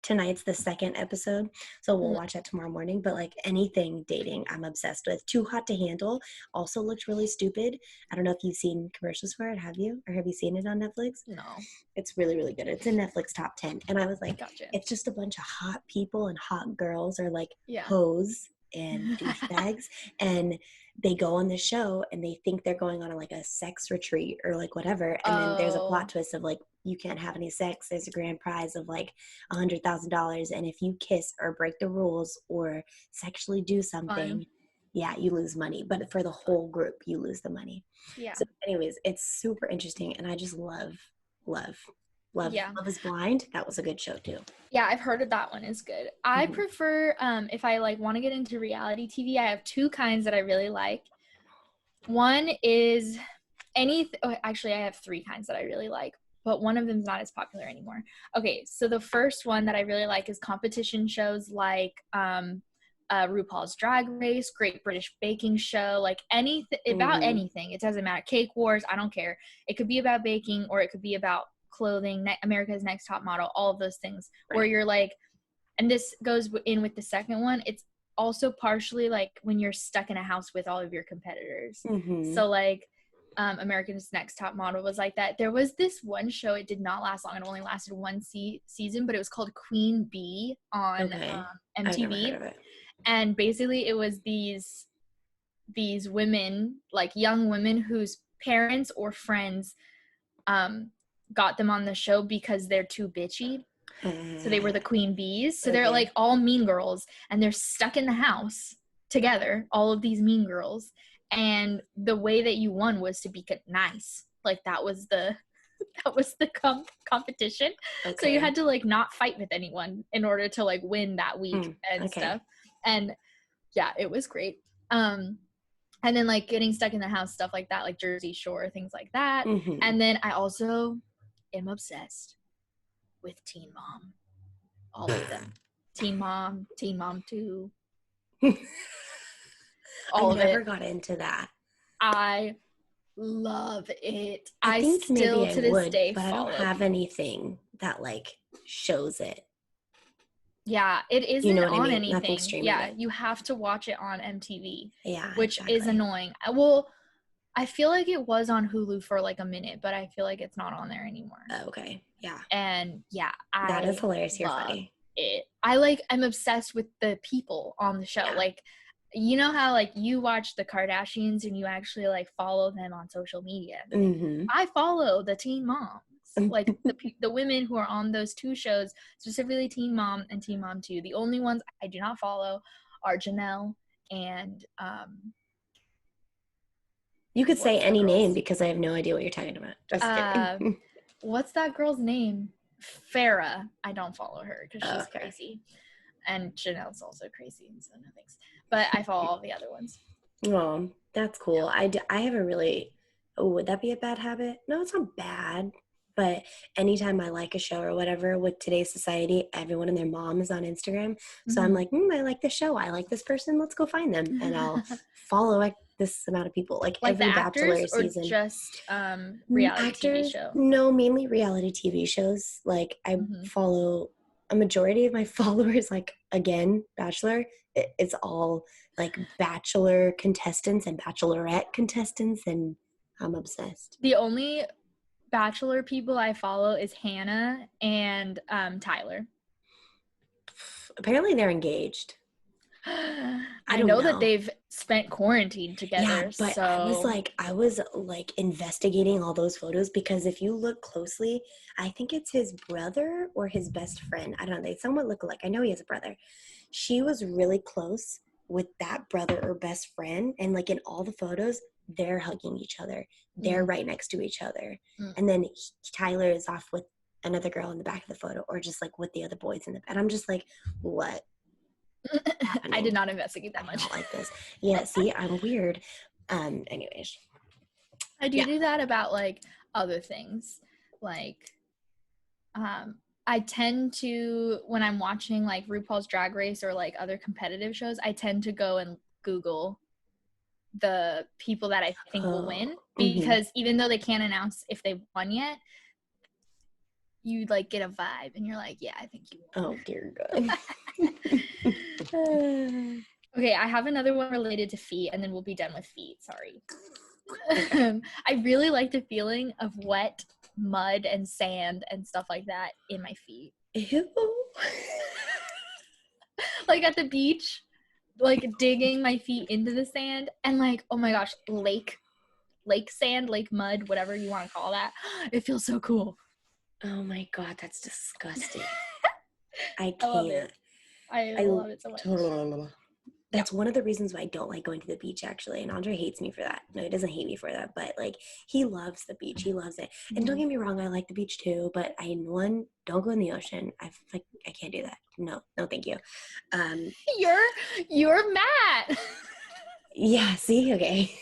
Tonight's the second episode, so we'll watch that tomorrow morning. But like anything dating, I'm obsessed with. Too Hot to Handle also looked really stupid. I don't know if you've seen commercials for it. Have you seen it on Netflix? No. It's really, really good. It's in Netflix top 10, and I was like, gotcha. It's just a bunch of hot people and hot girls, or like hoes and douchebags, and they go on the show and they think they're going on a sex retreat or like whatever, and then there's a plot twist of like, you can't have any sex. There's a grand prize of like $100,000, and if you kiss or break the rules or sexually do something, you lose money. But for the whole group, you lose the money. Yeah. So anyways, it's super interesting, and I just love. Yeah. Love is Blind. That was a good show too. Yeah, I've heard of that one is good. I prefer, if I want to get into reality TV, I have two kinds that I really like. One is actually I have three kinds that I really like, but one of them is not as popular anymore. Okay, so the first one that I really like is competition shows like RuPaul's Drag Race, Great British Baking Show, like anything about anything. It doesn't matter. Cake Wars, I don't care. It could be about baking, or it could be about clothing, America's Next Top Model, all of those things, where you're like, and this goes in with the second one, it's also partially like when you're stuck in a house with all of your competitors. So like America's Next Top Model was like that. There was this one show, it did not last long, it only lasted one season, but it was called Queen Bee on MTV. And basically it was these women, like young women whose parents or friends got them on the show because they're too bitchy. So they were the queen bees. So they're like all mean girls, and they're stuck in the house together, all of these mean girls. And the way that you won was to be nice. Like that was the competition. So you had to like not fight with anyone in order to like win that week and stuff. And yeah, it was great. And then like getting stuck in the house, stuff like that, like Jersey Shore, things like that. And then I also am obsessed with Teen Mom. All of them. Teen Mom 2. All of it. I never got into that. I love it. I think still maybe to this day but follow. I don't have anything that like shows it. Yeah, it isn't on anything. Nothing streaming. Yeah, you have to watch it on MTV. Yeah, which is annoying. Well, I feel like it was on Hulu for like a minute, but I feel like it's not on there anymore. Oh, okay. Yeah. And yeah, that is hilarious. You're funny. I'm obsessed with the people on the show. Yeah. Like, you know how like you watch the Kardashians and you actually like follow them on social media. I follow the Teen Moms, like the women who are on those two shows, specifically Teen Mom and Teen Mom 2. The only ones I do not follow are Janelle and you could say any name because I have no idea what you're talking about. Just kidding. What's that girl's name? Farrah. I don't follow her because she's crazy. And Janelle's also crazy, so no thanks. But I follow all the other ones. Oh, that's cool. I have a really, would that be a bad habit? No, it's not bad. But anytime I like a show or whatever, with today's society, everyone and their mom is on Instagram. So I'm like, I like this show. I like this person. Let's go find them. And I'll follow this amount of people. Like every the Bachelor actors season. Or just reality TV show? No, mainly reality TV shows. Like I follow a majority of my followers, like again, Bachelor. It's all like Bachelor contestants and Bachelorette contestants, and I'm obsessed. The only Bachelor people I follow is Hannah and Tyler. Apparently they're engaged. I know that they've spent quarantine together. Yeah, but so. I was investigating all those photos because if you look closely, I think it's his brother or his best friend. I don't know. They somewhat look alike. I know he has a brother. She was really close with that brother or best friend, and like in all the photos, they're hugging each other. They're right next to each other. And then Tyler is off with another girl in the back of the photo, or just like with the other boys in the back. And I'm just like, what? I did not investigate that much. I don't like this. Yeah, see, I'm weird. Anyways. I do that about like other things. Like I tend to, when I'm watching like RuPaul's Drag Race or like other competitive shows, I tend to go and Google the people that I think will win, because even though they can't announce if they've won yet, you like get a vibe and you're like, yeah, I think you won. Oh dear God. Okay, I have another one related to feet, and then we'll be done with feet. Sorry. I really like the feeling of wet mud and sand and stuff like that in my feet. Ew. Like at the beach, like digging my feet into the sand, and like, oh my gosh, lake sand, lake mud, whatever you want to call that. It feels so cool. Oh my God, that's disgusting. I can't. I love it so much. That's one of the reasons why I don't like going to the beach, actually. And Andre hates me for that. No, he doesn't hate me for that. But, like, he loves the beach. He loves it. And don't get me wrong, I like the beach, too. But, don't go in the ocean. I can't do that. No, thank you. You're Matt. Yeah, see? Okay.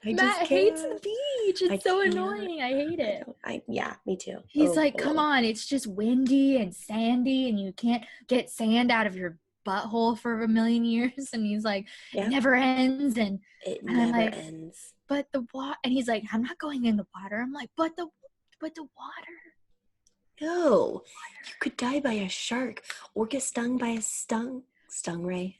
Matt hates the beach. It's so annoying. I hate it. Yeah, me too. He's like, come on, it's just windy and sandy, and you can't get sand out of your butthole for a million years, and he's like, it never ends, and never I'm like, ends. But the water, and he's like, I'm not going in the water. I'm like, but the water. No, you could die by a shark, or get stung by a stingray,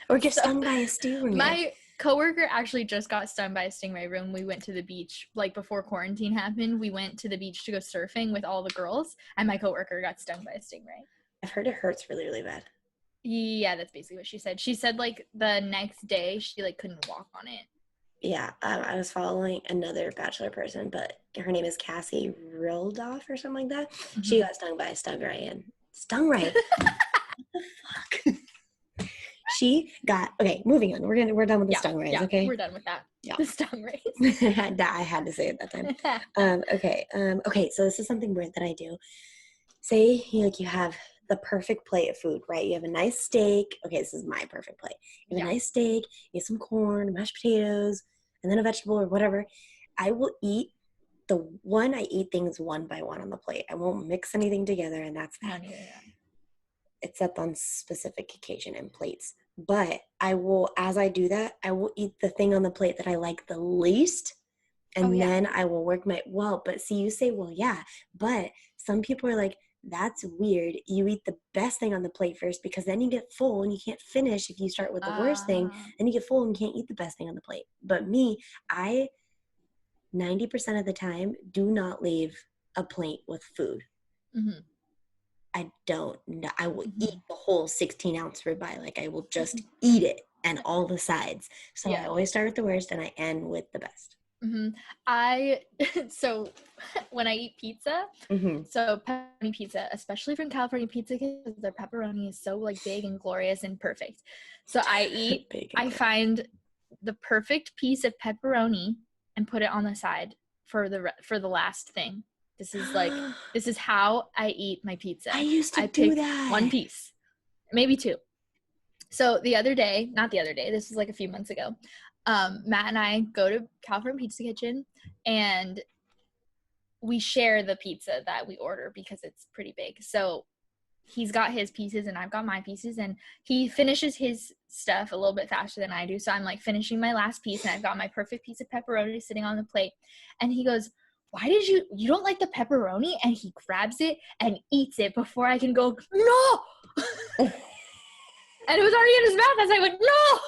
or get stung by a stingray. My coworker actually just got stung by a stingray when we went to the beach, like before quarantine happened. We went to the beach to go surfing with all the girls, and my coworker got stung by a stingray. I've heard it hurts really, really bad. Yeah, that's basically what she said. She said like the next day she like couldn't walk on it. Yeah, I was following another Bachelor person, but her name is Kassie Rildoff or something like that. Mm-hmm. She got stung by a stingray. What the fuck? She got, okay, moving on. We're done with the stingrays, okay? We're done with that. Yeah. The stingrays. I had to say it that time. Okay, so this is something weird that I do. Say you have the perfect plate of food, right? You have a nice steak. Okay, this is my perfect plate. You have a nice steak, you have some corn, mashed potatoes, and then a vegetable or whatever. I will eat I eat things one by one on the plate. I won't mix anything together, and that's that. Except on specific occasion and plates. But as I do that, I will eat the thing on the plate that I like the least. And then I will work but see, you say, well, yeah, but some people are like, that's weird. You eat the best thing on the plate first, because then you get full and you can't finish if you start with the worst thing. Then you get full and you can't eat the best thing on the plate. But me, I 90% of the time do not leave a plate with food. Mm-hmm. I don't. I will eat the whole 16-ounce ribeye. Like, I will just eat it and all the sides. So I always start with the worst and I end with the best. Mm-hmm. So when I eat pizza, so pepperoni pizza, especially from California Pizza, because their pepperoni is so like big and glorious and perfect. So I find the perfect piece of pepperoni and put it on the side for the last thing. This is how I eat my pizza. I used to do that. One piece, maybe two. So not the other day, this was like a few months ago. Matt and I go to California Pizza Kitchen, and we share the pizza that we order because it's pretty big. So he's got his pieces and I've got my pieces, and he finishes his stuff a little bit faster than I do. So I'm like finishing my last piece, and I've got my perfect piece of pepperoni sitting on the plate. And he goes, why did you don't like the pepperoni? And he grabs it and eats it before I can go, no! And it was already in his mouth as I went, no!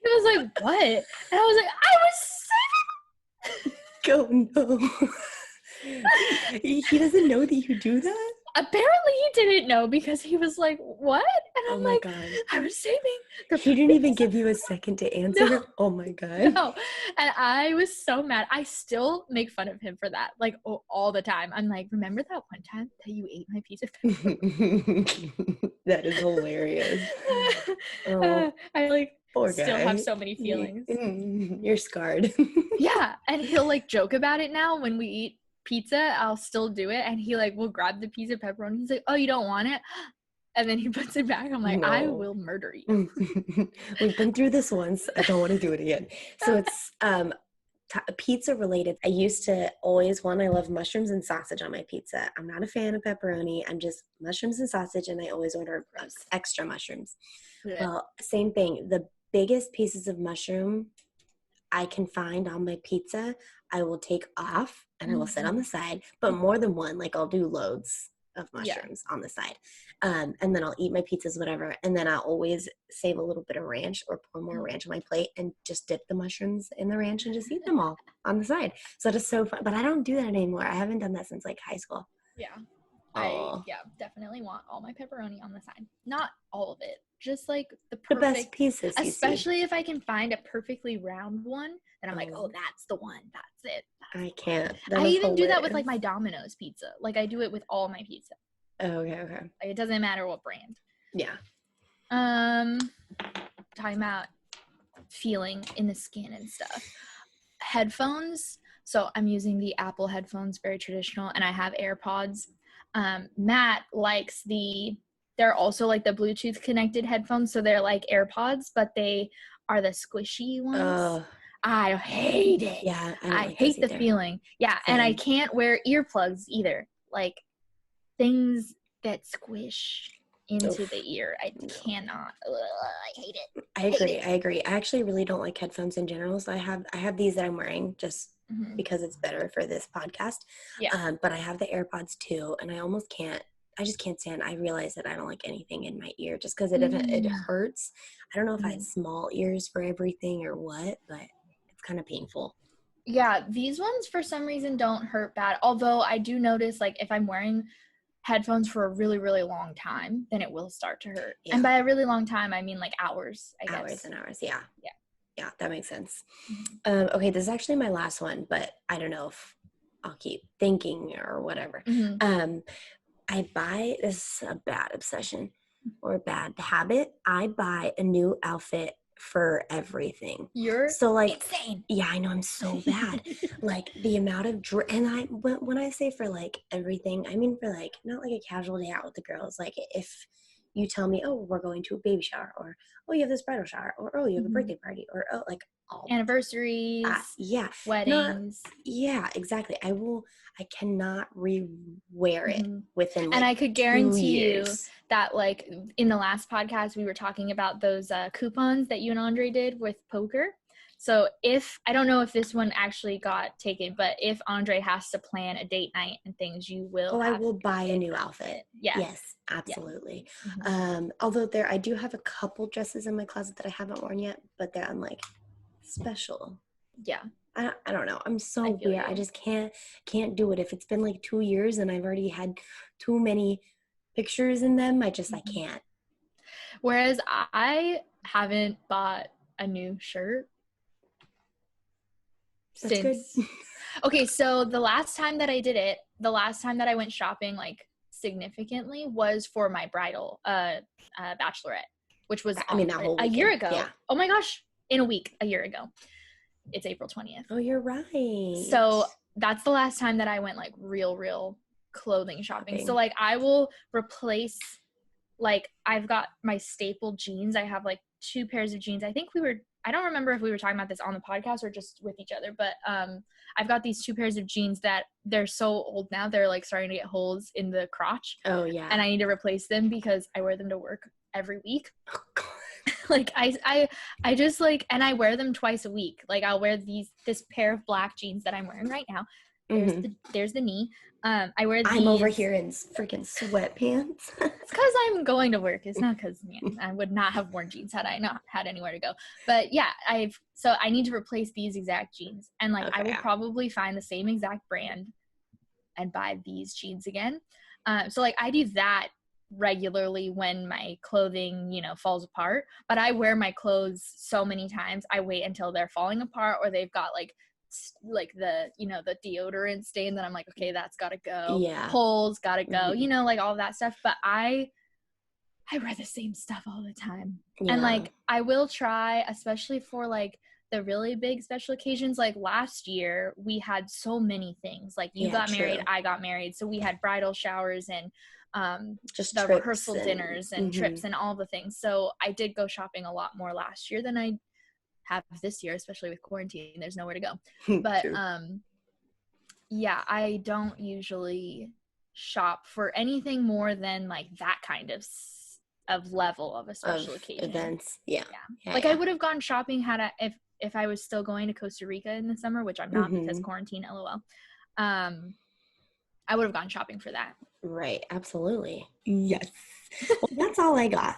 He was like, what? And I was like, I was saving. Go, no. He doesn't know that you do that? Apparently he didn't know, because he was like, what? And I'm like, God. I was saving. He didn't even give you a second to answer? No. Oh my God. No. And I was so mad. I still make fun of him for that, like all the time. I'm like, remember that one time that you ate my piece of pepperoni? That is hilarious. I like still have so many feelings. You're scarred. Yeah. And he'll like joke about it now when we eat pizza. I'll still do it, and he like will grab the piece of pepperoni. He's like, oh, you don't want it? And then he puts it back. I'm like, no. I will murder you. We've been through this once. I don't want to do it again. So it's pizza related. I used to always I love mushrooms and sausage on my pizza. I'm not a fan of pepperoni. I'm just mushrooms and sausage, and I always order extra mushrooms. Yeah. Well, same thing. The biggest pieces of mushroom I can find on my pizza, I will take off and I will set on the side, but more than one. Like, I'll do loads of mushrooms on the side. And then I'll eat my pizzas, whatever. And then I'll always save a little bit of ranch or pour more ranch on my plate and just dip the mushrooms in the ranch and just eat them all on the side. So it is so fun. But I don't do that anymore. I haven't done that since like high school. Yeah. I definitely want all my pepperoni on the side. Not all of it. Just like the best pieces. Especially if I can find a perfectly round one, then I'm like, oh, that's the one. That's it. I can't. I even do that with like my Domino's pizza. Like, I do it with all my pizza. Oh, okay. Like, it doesn't matter what brand. Yeah. Talking about feeling in the skin and stuff. Headphones. So I'm using the Apple headphones, very traditional, and I have AirPods. Matt likes they're also like the Bluetooth connected headphones. So they're like AirPods, but they are the squishy ones. I hate it. Yeah. I hate the feeling. Yeah. Same. And I can't wear earplugs either. Like, things that squish. into the ear. I cannot. Ugh, I hate it. I agree. I actually really don't like headphones in general. So I have these that I'm wearing just because it's better for this podcast. Yeah. But I have the AirPods too, and I just can't stand. I realize that I don't like anything in my ear just because it hurts. I don't know if I had small ears for everything or what, but it's kind of painful. Yeah, these ones for some reason don't hurt bad. Although I do notice, like, if I'm wearing headphones for a really, really long time, then it will start to hurt. Yeah. And by a really long time, I mean like hours, I guess. Hours and hours, yeah. Yeah. Yeah, that makes sense. Okay, this is actually my last one, but I don't know if I'll keep thinking or whatever. This is a bad obsession or a bad habit. I buy a new outfit for everything. You're so like insane. Yeah, I know, I'm so bad. Like the amount of when I say for like everything, I mean for like not like a casual day out with the girls. Like if you tell me, oh, we're going to a baby shower, or oh, you have this bridal shower, or oh, you have a birthday party, or oh, like all anniversaries, weddings. Yeah, exactly. I cannot re-wear it within like and I could guarantee 2 years. You that like in the last podcast we were talking about those coupons that you and Andre did with poker. So I don't know if this one actually got taken, but if Andre has to plan a date night and things, you will. I will buy a new outfit. Yeah. Yes, absolutely. Yeah. Although I do have a couple dresses in my closet that I haven't worn yet, but they're like special. Yeah. I don't know. I'm so weird. I just can't do it. If it's been like 2 years and I've already had too many pictures in them, I can't. Whereas I haven't bought a new shirt. That's good. Okay, so the last time that I went shopping like significantly was for my bridal bachelorette, which was a year ago. Yeah. Oh my gosh, in a week, a year ago. It's April 20th. Oh, you're right. So that's the last time that I went like real clothing shopping. So like I will replace, like I've got my staple jeans. I have like 2 pairs of jeans. I don't remember if we were talking about this on the podcast or just with each other, but I've got these 2 pairs of jeans that they're so old now. They're like starting to get holes in the crotch. Oh yeah. And I need to replace them because I wear them to work every week. Oh God. Like I just like, and I wear them twice a week. Like I'll wear this pair of black jeans that I'm wearing right now. There's the knee. I wear these. I'm over here in freaking sweatpants. It's because I'm going to work. It's not because I would not have worn jeans had I not had anywhere to go. But yeah, so I need to replace these exact jeans, and like I will probably find the same exact brand and buy these jeans again. So like I do that regularly when my clothing falls apart, but I wear my clothes so many times I wait until they're falling apart or they've got like the the deodorant stain that I'm like, okay, that's gotta go. Yeah, holes gotta go. Like all that stuff. But I wear the same stuff all the time. And like I will try, especially for like the really big special occasions. Like last year we had so many things. Like you got married, I got married, so we had bridal showers and just the rehearsal dinners and trips and all the things. So I did go shopping a lot more last year than I have this year, especially with quarantine. There's nowhere to go. But yeah, I don't usually shop for anything more than like that kind of level of a special occasion events. Yeah. Like I would have gone shopping if I was still going to Costa Rica in the summer, which I'm not because quarantine, lol. I would have gone shopping for that. Right. Absolutely. Yes. Well, that's all I got.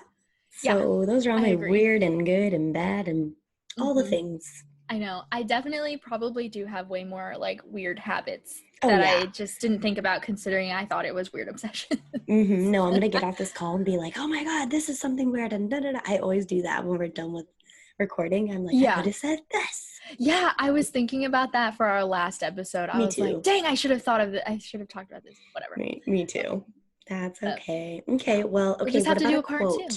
So those are all my weird and good and bad and all the things. I know. I definitely probably do have way more like weird habits that I just didn't think about, considering I thought it was weird obsession. No, I'm going to get off this call and be like, oh my God, this is something weird. And I always do that when we're done with recording. I'm like, I could have said this. Yeah, I was thinking about that for our last episode. I was like, dang, I should have thought of it. I should have talked about this. Whatever. Me too. That's okay. Okay, well, okay. We just have to do a cartoon.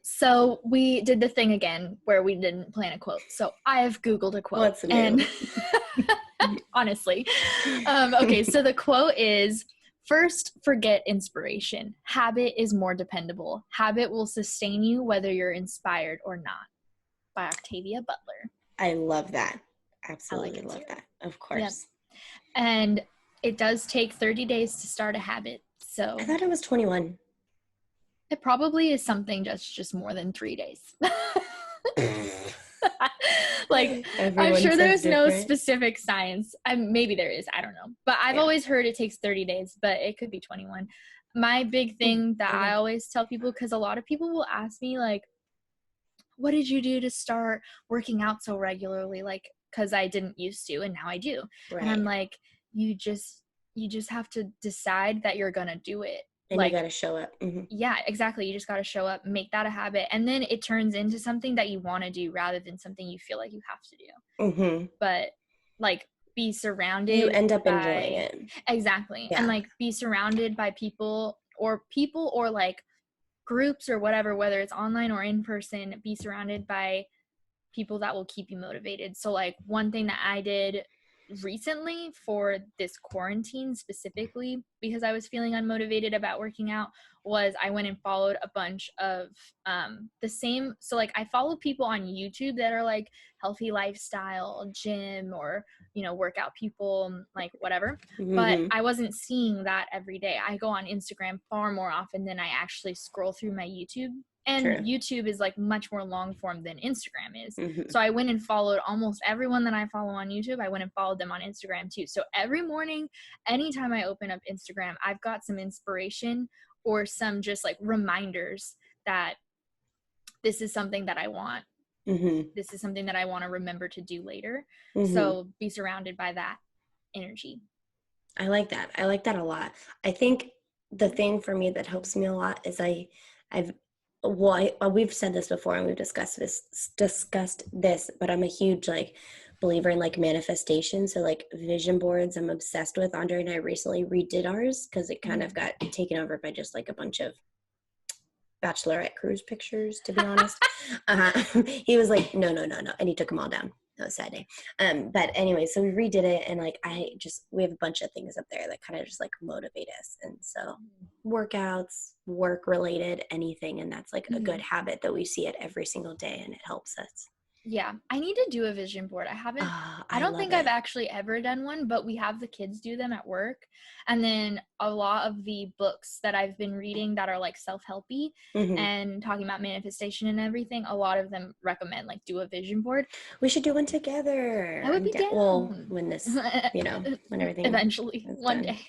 So we did the thing again where we didn't plan a quote. So I have Googled a quote. What's new? Honestly. Okay, so the quote is, first, forget inspiration. Habit is more dependable. Habit will sustain you whether you're inspired or not. By Octavia Butler. I love that. Absolutely love that. Of course. Yep. And it does take 30 days to start a habit. So I thought it was 21. It probably is something just more than 3 days. Like, I'm sure there's no specific science. Maybe there is, I don't know. But I've always heard it takes 30 days, but it could be 21. My big thing that I always tell people, because a lot of people will ask me, like, what did you do to start working out so regularly? Like, because I didn't used to, and now I do. Right. And I'm like, you just have to decide that you're gonna do it. And like, you gotta show up. Mm-hmm. Yeah, exactly. You just gotta show up, make that a habit, and then it turns into something that you want to do rather than something you feel like you have to do. Mm-hmm. But like, be surrounded. You end up enjoying it. Exactly. Yeah. And like, be surrounded by people or like groups or whatever, whether it's online or in person. Be surrounded by people that will keep you motivated. So like, one thing that I did recently for this quarantine specifically, because I was feeling unmotivated about working out, was I went and followed a bunch of the same, so like, I follow people on YouTube that are like healthy lifestyle, gym, or workout people, like whatever. Mm-hmm. But I wasn't seeing that every day. I go on Instagram far more often than I actually scroll through my YouTube. And True. YouTube is like much more long form than Instagram is. Mm-hmm. So I went and followed almost everyone that I follow on YouTube. I went and followed them on Instagram too. So every morning, anytime I open up Instagram, I've got some inspiration or some just like reminders that this is something that I want. Mm-hmm. This is something that I want to remember to do later. Mm-hmm. So be surrounded by that energy. I like that. I like that a lot. I think the thing for me that helps me a lot is we've said this before and we've discussed this, but I'm a huge like believer in like manifestation. So like vision boards, I'm obsessed with. Andre and I recently redid ours because it kind of got taken over by just like a bunch of bachelorette cruise pictures, to be honest. He was like, no, and he took them all down. That was a sad day. But anyway, so we redid it, and like we have a bunch of things up there that kind of just like motivate us. And so workouts, work related, anything, and that's like a good habit that we see it every single day, and it helps us. Yeah, I need to do a vision board. I don't think I've actually ever done one, but we have the kids do them at work. And then a lot of the books that I've been reading that are like self-helpy and talking about manifestation and everything, a lot of them recommend like do a vision board. We should do one together. I would be down. Well, when this, when everything eventually, one day.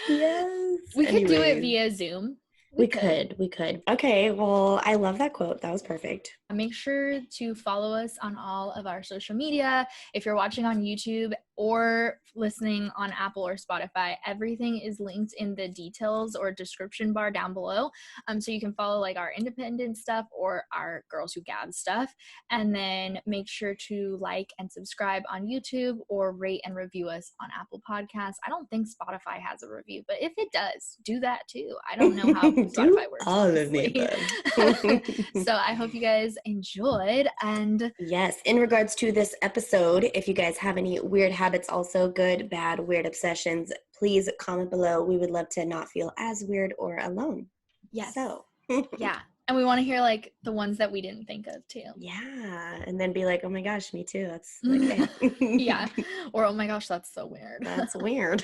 Yes. We could do it via Zoom. We could. Okay, well, I love that quote. That was perfect. Make sure to follow us on all of our social media. If you're watching on YouTube or listening on Apple or Spotify, everything is linked in the details or description bar down below. So you can follow like our independent stuff or our Girls Who Gab stuff. And then make sure to like and subscribe on YouTube or rate and review us on Apple Podcasts. I don't think Spotify has a review, but if it does, do that too. I don't know how Spotify works. All of me. So I hope you guys enjoyed. And yes, in regards to this episode, if you guys have any weird habits, also good, bad, weird obsessions, please comment below. We would love to not feel as weird or alone. Yes. So yeah. And we want to hear like the ones that we didn't think of too. Yeah. And then be like, oh my gosh, me too. That's okay. Yeah. Or, oh my gosh, that's so weird. That's weird.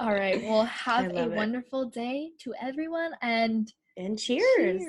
All right. Well, have a wonderful day to everyone, and cheers.